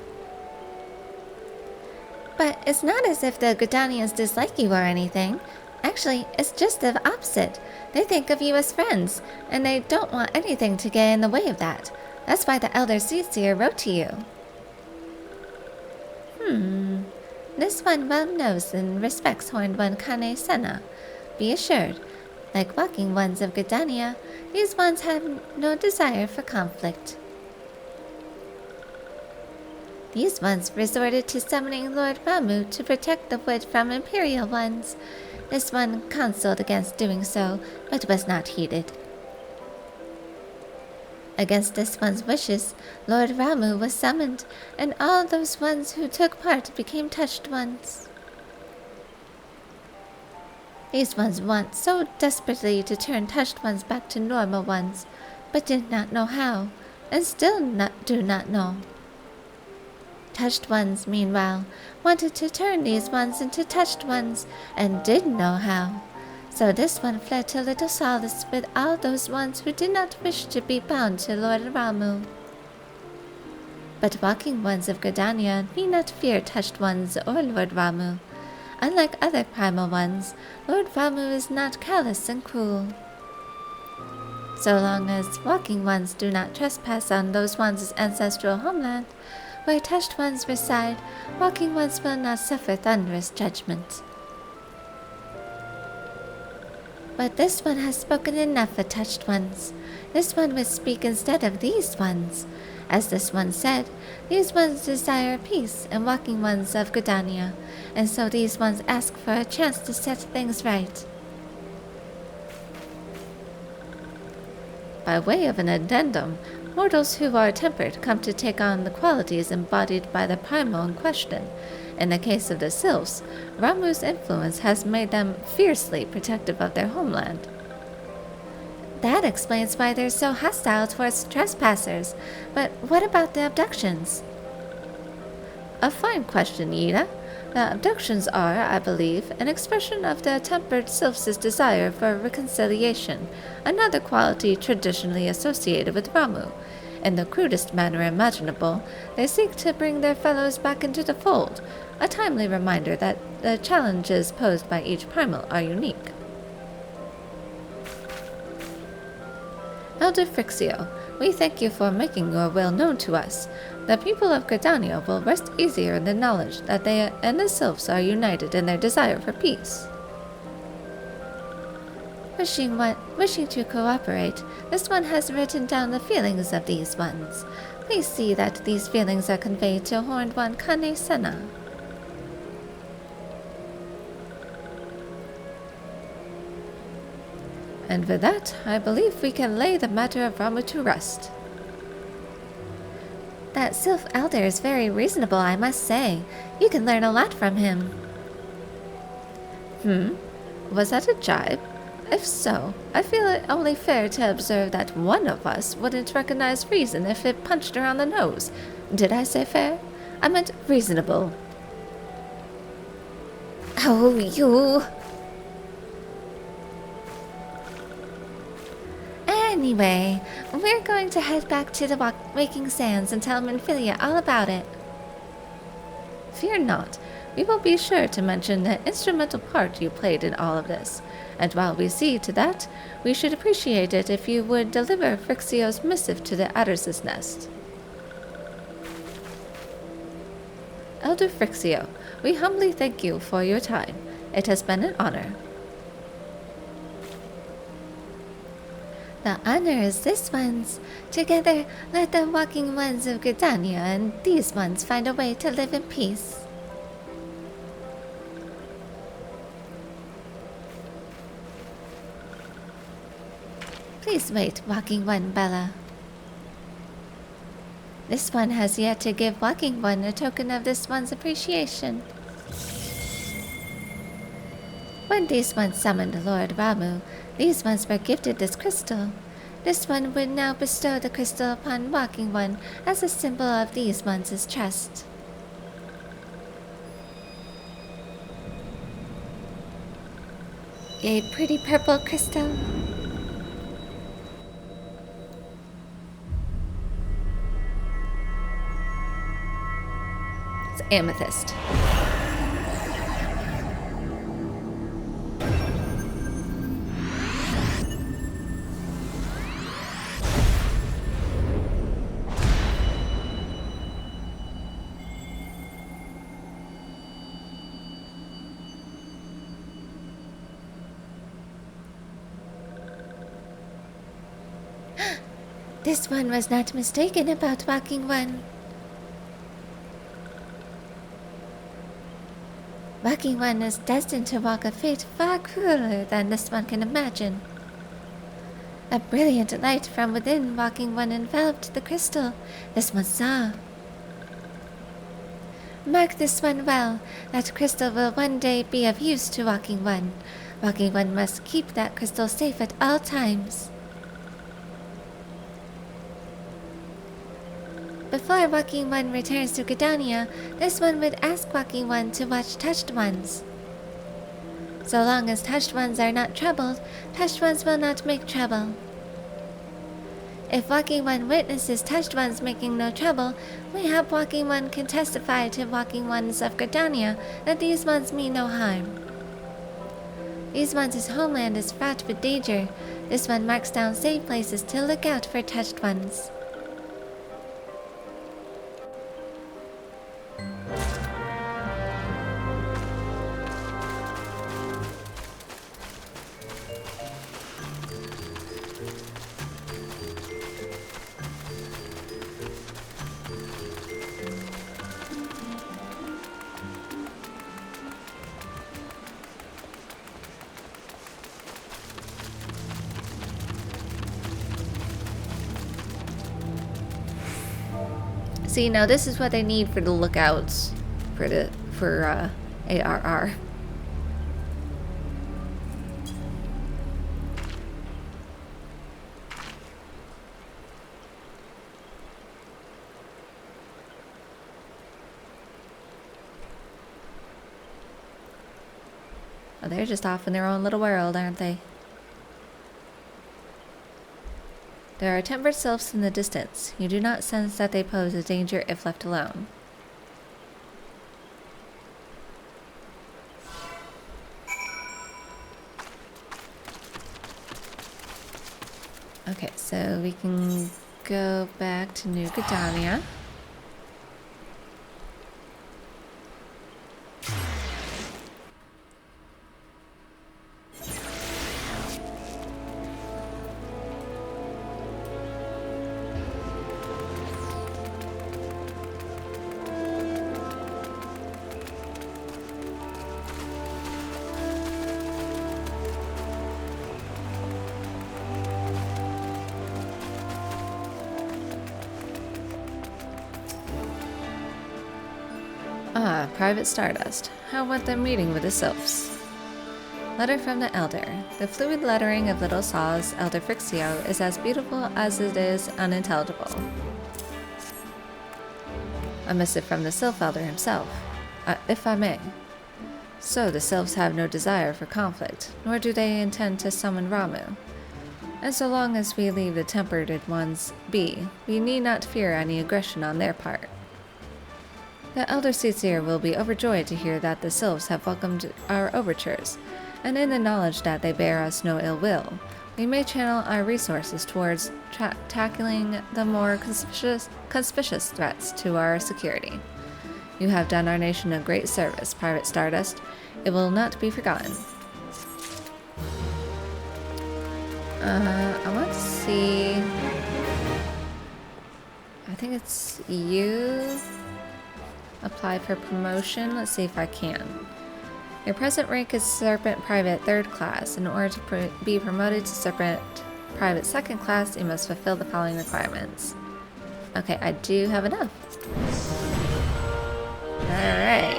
B: But it's not as if the Gridanians dislike you or anything. Actually, it's just the opposite. They think of you as friends, and they don't want anything to get in the way of that. That's why the Elder Seedseer wrote to you. This one well knows and respects Horned One Kane Senna. Be assured, like Walking Ones of Gridania, these ones have no desire for conflict. These ones resorted to summoning Lord Ramu to protect the wood from Imperial Ones. This one counseled against doing so, but was not heeded. Against this one's wishes, Lord Ramu was summoned, and all those ones who took part became touched ones. These ones want so desperately to turn touched ones back to normal ones, but did not know how, and still do not know. Touched ones, meanwhile, wanted to turn these ones into touched ones, and did know how. So this one fled to Little Solace with all those ones who did not wish to be bound to Lord Ramu. But Walking Ones of Gridania need not fear touched ones or Lord Ramu. Unlike other primal ones, Lord Ramu is not callous and cruel. So long as Walking Ones do not trespass on those ones' ancestral homeland, where touched ones reside, Walking Ones will not suffer thunderous judgment. But this one has spoken enough for touched ones. This one would speak instead of these ones. As this one said, these ones desire peace and Walking Ones of Gridania, and so these ones ask for a chance to set things right.
A: By way of an addendum, mortals who are tempered come to take on the qualities embodied by the primal in question. In the case of the Sylphs, Ramu's influence has made them fiercely protective of their homeland.
B: That explains why they're so hostile towards trespassers. But what about the abductions?
A: A fine question, Ida. The abductions are, I believe, an expression of the tempered Sylphs' desire for reconciliation, another quality traditionally associated with Ramu. In the crudest manner imaginable, they seek to bring their fellows back into the fold, a timely reminder that the challenges posed by each primal are unique. Elder Frixio, We thank you for making your will known to us. The people of Gridania will rest easier in the knowledge that they and the sylphs are united in their desire for peace.
B: Wishing to cooperate, this one has written down the feelings of these ones. Please see that these feelings are conveyed to Horned One Kane Senna.
A: And with that, I believe we can lay the matter of Ramu to rest.
B: That Sylph Elder is very reasonable, I must say. You can learn a lot from him.
A: Was that a jibe? If so, I feel it only fair to observe that one of us wouldn't recognize reason if it punched her on the nose. Did I say fair? I meant reasonable.
B: Oh, you... Anyway, we're going to head back to the Waking Sands and tell Minfilia all about it.
A: Fear not. We will be sure to mention the instrumental part you played in all of this. And while we see to that, we should appreciate it if you would deliver Phrixio's missive to the Adder's nest. Elder Phrixio, we humbly thank you for your time. It has been an honor.
B: The honor is this one's. Together, let the walking ones of Gridania and these ones find a way to live in peace. Please wait, Walking One Bella. This one has yet to give Walking One a token of this one's appreciation. When these ones summoned Lord Ramu, these ones were gifted this crystal. This one would now bestow the crystal upon Walking One as a symbol of these ones' trust. A pretty purple crystal.
A: It's amethyst.
B: This one was not mistaken about Walking One. Walking One is destined to walk a fate far crueler than this one can imagine. A brilliant light from within Walking One enveloped the crystal this one saw. Mark this one well. That crystal will one day be of use to Walking One. Walking One must keep that crystal safe at all times. Before Walking One returns to Gridania, this one would ask Walking One to watch Touched Ones. So long as Touched Ones are not troubled, Touched Ones will not make trouble. If Walking One witnesses Touched Ones making no trouble, we hope Walking One can testify to Walking Ones of Gridania that these ones mean no harm. These ones' homeland is fraught with danger. This one marks down safe places to look out for Touched Ones.
A: See, now this is what they need for the lookouts for ARR. Oh, they're just off in their own little world, aren't they? There are tempered sylphs in the distance. You do not sense that they pose a danger if left alone. Okay, so we can go back to New Gridania. Ah, Private Stardust. How went the meeting with the sylphs? Letter from the Elder. The fluid lettering of Little Saw's Elder Frixio is as beautiful as it is unintelligible. A missive from the Sylph Elder himself. If I may. So the sylphs have no desire for conflict, nor do they intend to summon Ramu. And so long as we leave the tempered ones be, we need not fear any aggression on their part. The Elder Seer will be overjoyed to hear that the sylphs have welcomed our overtures, and in the knowledge that they bear us no ill will, we may channel our resources towards tackling the more conspicuous threats to our security. You have done our nation a great service, Private Stardust. It will not be forgotten. I want to see... I think it's you... Apply for promotion. Let's see if I can. Your present rank is Serpent Private 3rd class. In order to be promoted to Serpent Private 2nd class, you must fulfill the following requirements. Okay, I do have enough. Alright.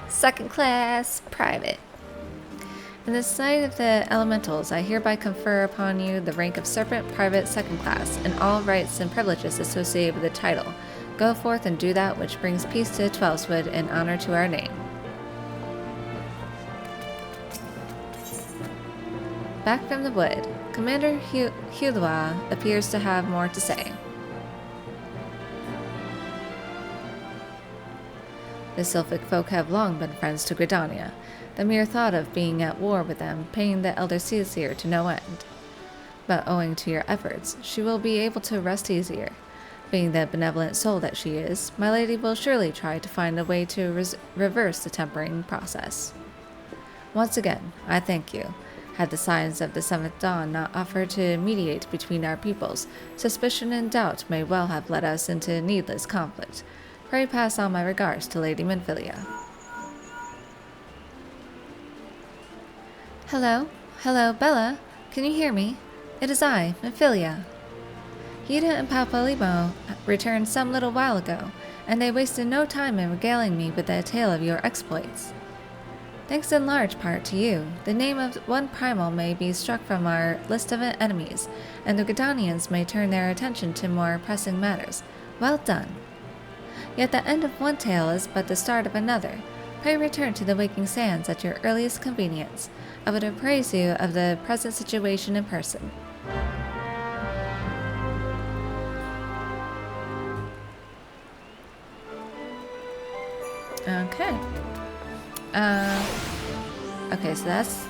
A: 2nd class Private. In the sight of the elementals, I hereby confer upon you the rank of Serpent Private 2nd class and all rights and privileges associated with the title. Go forth and do that which brings peace to Twelveswood and honor to our name. Back from the wood, Commander Hulua appears to have more to say. The Sylphic folk have long been friends to Gridania. The mere thought of being at war with them pained the Elder Seer to no end. But owing to your efforts, she will be able to rest easier. Being the benevolent soul that she is, my lady will surely try to find a way to reverse the tempering process. Once again, I thank you. Had the signs of the 7th dawn not offered to mediate between our peoples, suspicion and doubt may well have led us into needless conflict. Pray pass on my regards to Lady Minfilia. Hello? Hello, Bella? Can you hear me? It is I, Minfilia. Hida and Papalimo returned some little while ago, and they wasted no time in regaling me with a tale of your exploits. Thanks in large part to you, the name of one primal may be struck from our list of enemies, and the Gridanians may turn their attention to more pressing matters. Well done. Yet the end of one tale is but the start of another. Pray return to the Waking Sands at your earliest convenience. I would appraise you of the present situation in person. Okay. Okay, so that's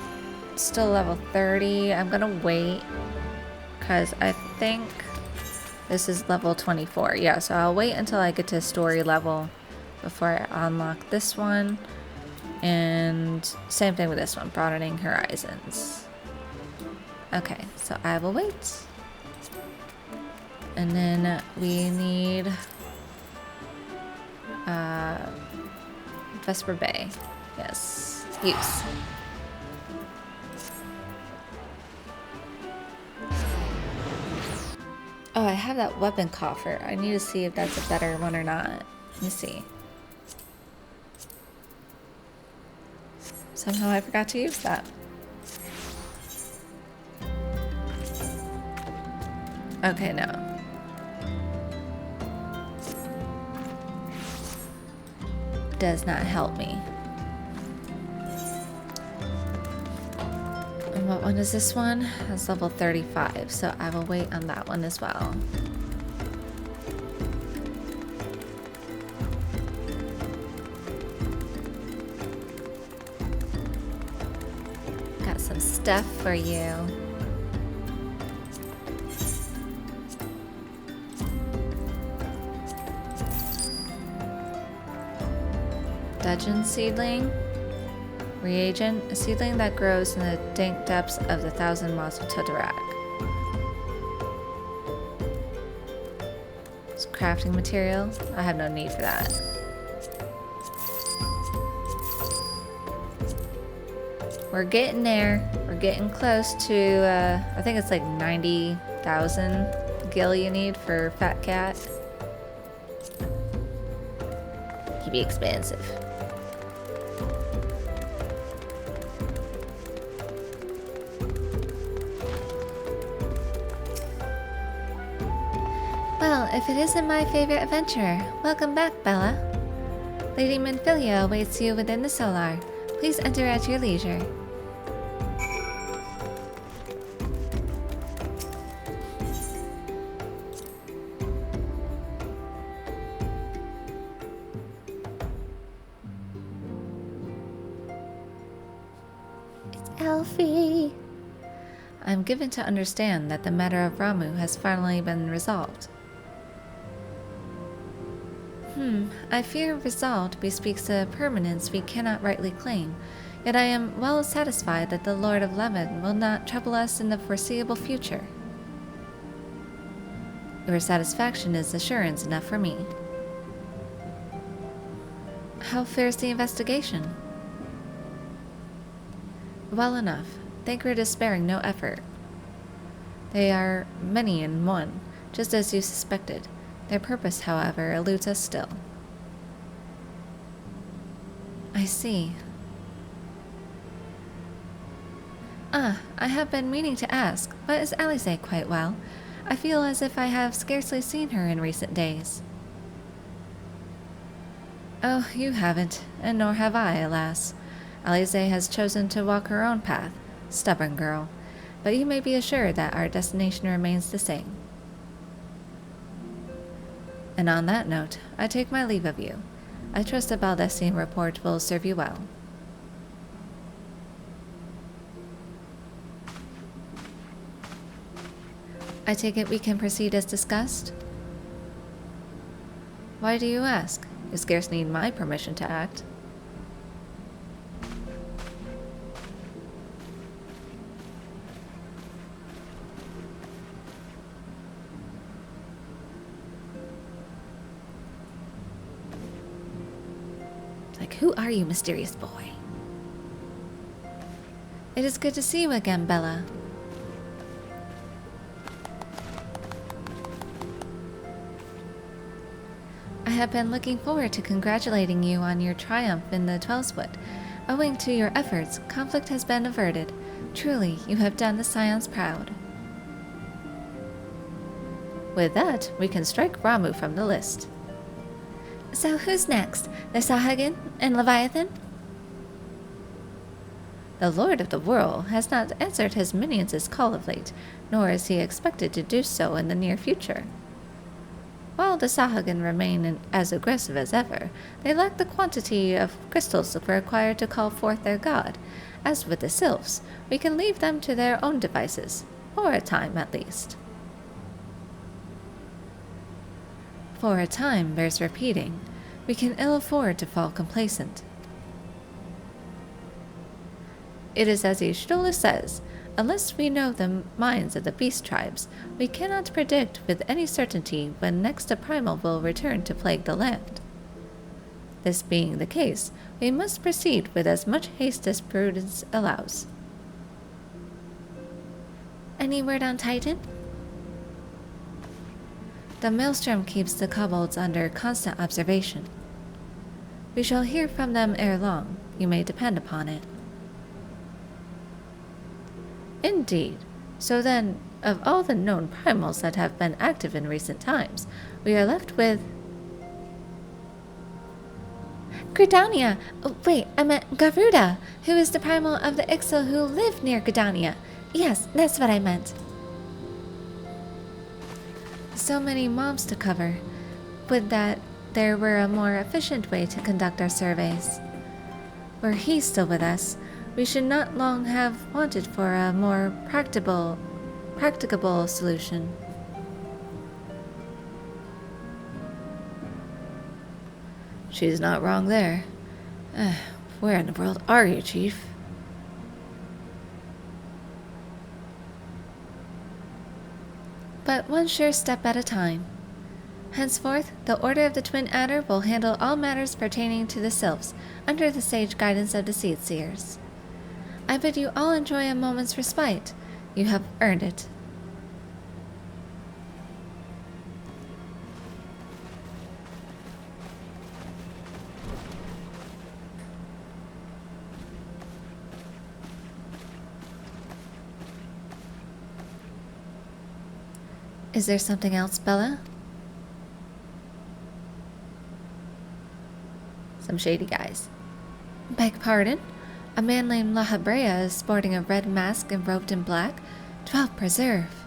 A: still level 30. I'm gonna wait because I think this is level 24. Yeah, so I'll wait until I get to story level before I unlock this one. And same thing with this one, Broadening Horizons. Okay, so I will wait. And then we need Vesper Bay. Yes. Use. Oh, I have that weapon coffer. I need to see if that's a better one or not. Let me see. Somehow I forgot to use that. Okay, no. Does not help me. And what one is this one? It's level 35, so I will wait on that one as well. Got some stuff for you. Gudgeon seedling. Reagent, a seedling that grows in the dank depths of the thousand Maws of Toto-Rak. It's crafting material. I have no need for that. We're getting there. We're getting close to, I think it's like 90,000 gil you need for Fat Cat. He'd be expensive.
B: Well, if it isn't my favorite adventurer, welcome back, Bella. Lady Minfilia awaits you within the Solar. Please enter at your leisure. It's Elfie.
A: I'm given to understand that the matter of Ramuh has finally been resolved. I fear resolved bespeaks a permanence we cannot rightly claim, yet I am well satisfied that the Lord of Levin will not trouble us in the foreseeable future. Your satisfaction is assurance enough for me. How fares the investigation? Well enough. Thancred is sparing no effort. They are many in one, just as you suspected. Their purpose, however, eludes us still. I see. I have been meaning to ask, but is Alisaie quite well? I feel as if I have scarcely seen her in recent days. Oh, you haven't, and nor have I, alas. Alisaie has chosen to walk her own path. Stubborn girl. But you may be assured that our destination remains the same. And on that note, I take my leave of you. I trust the Baldessian report will serve you well. I take it we can proceed as discussed? Why do you ask? You scarce need my permission to act. Who are you, mysterious boy? It is good to see you again, Bella. I have been looking forward to congratulating you on your triumph in the Twelvewood. Owing to your efforts, conflict has been averted. Truly, you have done the Scions proud. With that, we can strike Ramuh from the list.
B: So who's next? The Sahagin and Leviathan?
A: The Lord of the Whirl has not answered his minions' call of late, nor is he expected to do so in the near future. While the Sahagin remain as aggressive as ever, they lack the quantity of crystals required to call forth their god. As with the Sylphs, we can leave them to their own devices, for a time at least. For a time bears repeating. We can ill afford to fall complacent. It is as Ishtula says, unless we know the minds of the beast tribes, we cannot predict with any certainty when next a primal will return to plague the land. This being the case, we must proceed with as much haste as prudence allows.
B: Any word on Titan?
A: The maelstrom keeps the kobolds under constant observation. We shall hear from them ere long, you may depend upon it. Indeed. So then, of all the known primals that have been active in recent times, we are left with...
B: Gridania! Oh, wait, I meant Garuda, who is the primal of the Ixil who live near Gridania. Yes, that's what I meant.
A: So many mobs to cover. Would that there were a more efficient way to conduct our surveys. Were he still with us, we should not long have wanted for a more practicable solution. She's not wrong there. Where in the world are you, Chief? But one sure step at a time. Henceforth, the Order of the Twin Adder will handle all matters pertaining to the Sylphs, under the sage guidance of the Seedseers. I bid you all enjoy a moment's respite. You have earned it. Is there something else, Bella? Some shady guys. Beg pardon? A man named La Habrea is sporting a red mask and robed in black? 12 preserve.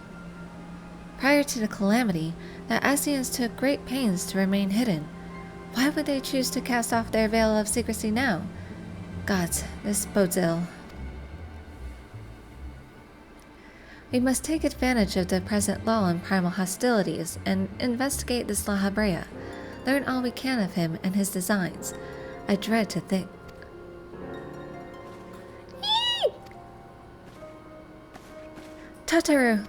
A: Prior to the calamity, the Asians took great pains to remain hidden. Why would they choose to cast off their veil of secrecy now? Gods, this bodes ill. We must take advantage of the present lull in primal hostilities and investigate this La Habrea. Learn all we can of him and his designs. I dread to think. Tataru!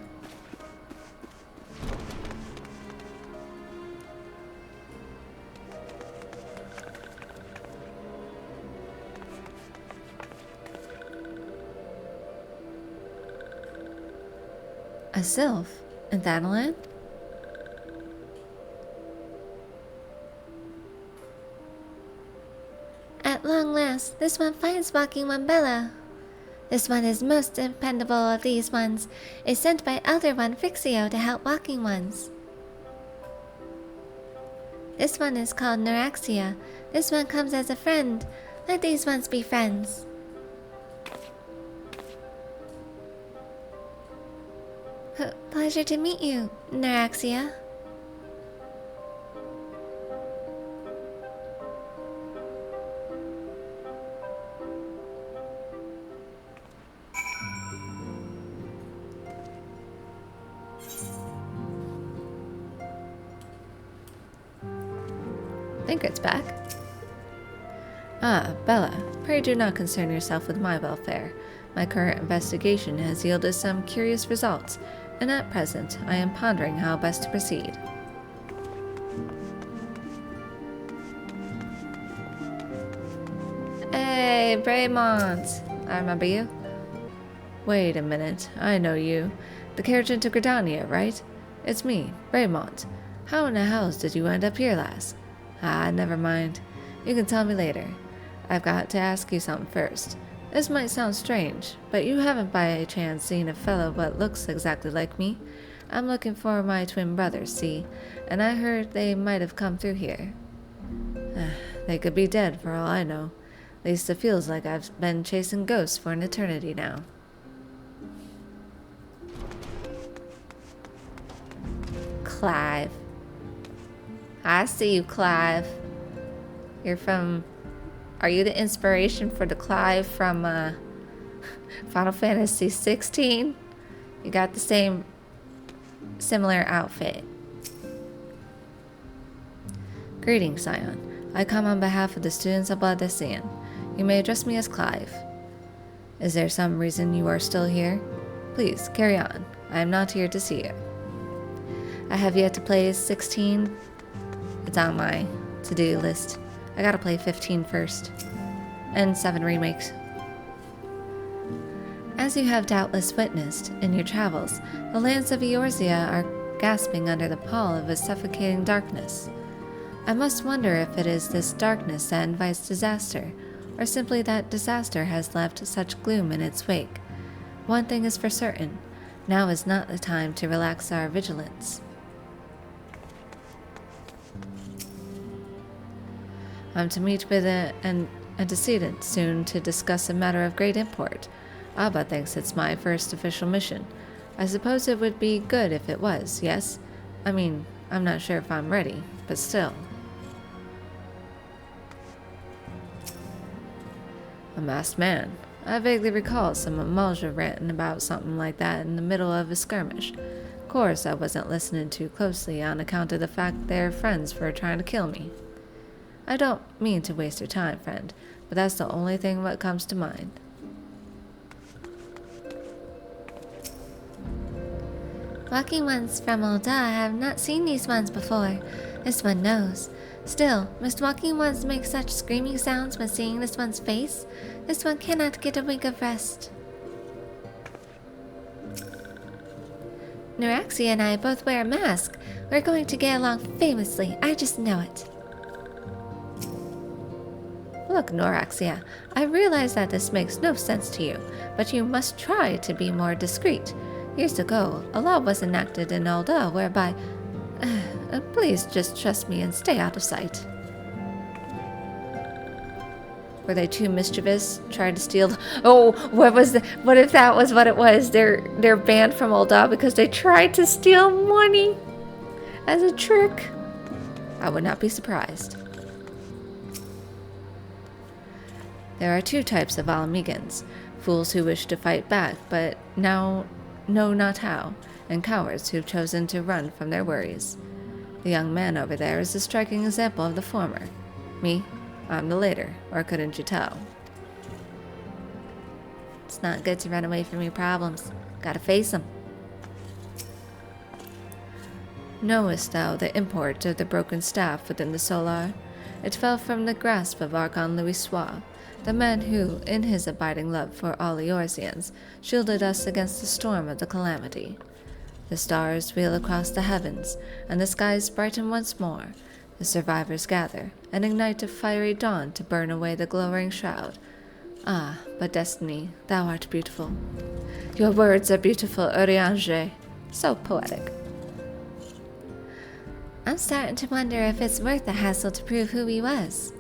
A: A sylph? In Thanalan?
B: At long last, this one finds walking one Bella. This one is most dependable of these ones, is sent by Elder One Frixio to help walking ones. This one is called Neuraxia. This one comes as a friend. Let these ones be friends. Pleasure to meet you, Neuraxia.
A: Thinker's back. Ah, Bella, pray do not concern yourself with my welfare. My current investigation has yielded some curious results, and at present I am pondering how best to proceed. Hey, Braymont! I remember you. Wait a minute, I know you. The carriage into Gridania, right? It's me, Braymont. How in the hells did you end up here, lass? Ah, never mind. You can tell me later. I've got to ask you something first. This might sound strange, but you haven't by chance seen a fellow what looks exactly like me? I'm looking for my twin brothers, see, and I heard they might have come through here. They could be dead for all I know. At least it feels like I've been chasing ghosts for an eternity now. Clive. I see you, Clive. You're from... Are you the inspiration for the Clive from Final Fantasy XIV? You got the similar outfit. Greetings, Scion. I come on behalf of the students of Bladesian. You may address me as Clive. Is there some reason you are still here? Please, carry on. I am not here to see you. I have yet to play 16. It's on my to-do list. I gotta play 15 first. And 7 remakes. As you have doubtless witnessed in your travels, the lands of Eorzea are gasping under the pall of a suffocating darkness. I must wonder if it is this darkness that invites disaster, or simply that disaster has left such gloom in its wake. One thing is for certain, now is not the time to relax our vigilance. I'm to meet with an antecedent soon to discuss a matter of great import. Abba thinks it's my first official mission. I suppose it would be good if it was, yes? I mean, I'm not sure if I'm ready, but still. A masked man. I vaguely recall some of Maws ranting about something like that in the middle of a skirmish. Of course, I wasn't listening too closely on account of the fact they're friends for trying to kill me. I don't mean to waste your time, friend, but that's the only thing what comes to mind.
B: Walking ones from Olda have not seen these ones before. This one knows. Still, must walking ones make such screaming sounds when seeing this one's face? This one cannot get a wink of rest. Noraxia and I both wear a mask. We're going to get along famously. I just know it.
A: Look, Noraxia, I realize that this makes no sense to you, but you must try to be more discreet. Years ago, a law was enacted in Alda whereby... please just trust me and stay out of sight. Were they too mischievous? Tried to steal... Oh, what if that was what it was? They're banned from Alda because they tried to steal money as a trick. I would not be surprised. There are two types of Alamegans. Fools who wish to fight back, but now know not how, and cowards who've chosen to run from their worries. The young man over there is a striking example of the former. Me, I'm the later, or couldn't you tell?
B: It's not good to run away from your problems. Gotta face them.
A: Knowest thou the import of the broken staff within the Solar? It fell from the grasp of Archon Louisoix, the man who, in his abiding love for all Eorzeans, shielded us against the storm of the calamity. The stars wheel across the heavens, and the skies brighten once more. The survivors gather, and ignite a fiery dawn to burn away the glowering shroud. Ah, but Destiny, thou art beautiful. Your words are beautiful, Urianger. So poetic.
B: I'm starting to wonder if it's worth the hassle to prove who he was.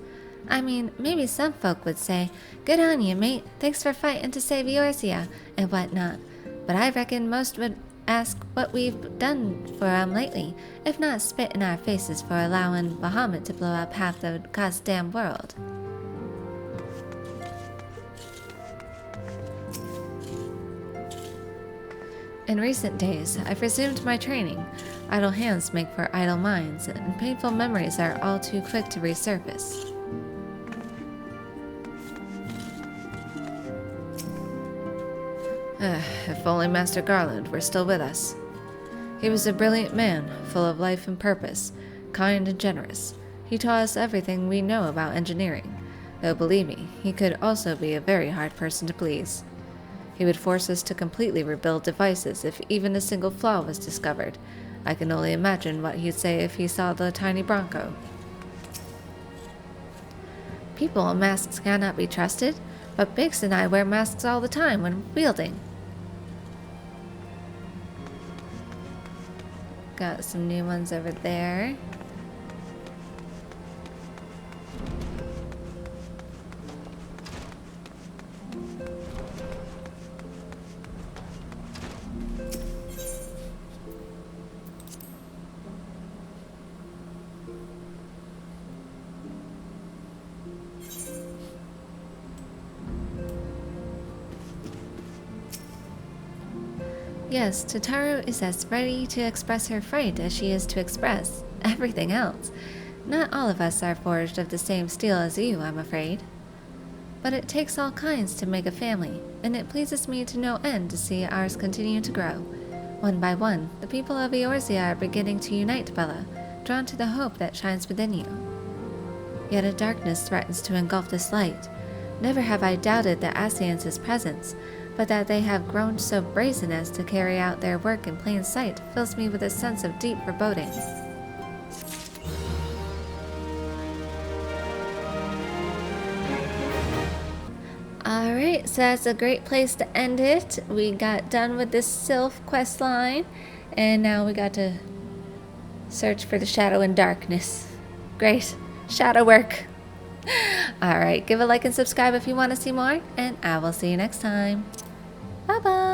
B: I mean, maybe some folk would say, good on you, mate, thanks for fighting to save Eorzea, and whatnot. But I reckon most would ask what we've done for lately, if not spit in our faces for allowing Bahamut to blow up half the goddamn world.
A: In recent days, I've resumed my training. Idle hands make for idle minds, and painful memories are all too quick to resurface. If only Master Garland were still with us. He was a brilliant man, full of life and purpose, kind and generous. He taught us everything we know about engineering, though believe me, he could also be a very hard person to please. He would force us to completely rebuild devices if even a single flaw was discovered. I can only imagine what he'd say if he saw the tiny Bronco.
B: People in masks cannot be trusted, but Biggs and I wear masks all the time when wielding.
A: Got some new ones over there.
B: Yes, Tataru is as ready to express her fright as she is to express everything else. Not all of us are forged of the same steel as you, I'm afraid. But it takes all kinds to make a family, and it pleases me to no end to see ours continue to grow. One by one, the people of Eorzea are beginning to unite, Bella, drawn to the hope that shines within you. Yet a darkness threatens to engulf this light. Never have I doubted the Ascians' presence, but that they have grown so brazen as to carry out their work in plain sight fills me with a sense of deep foreboding. Alright, so that's a great place to end it. We got done with this Sylph quest line, and now we got to search for the shadow and darkness. Great. Shadow work. Alright, give a like and subscribe if you want to see more, and I will see you next time. Bye-bye!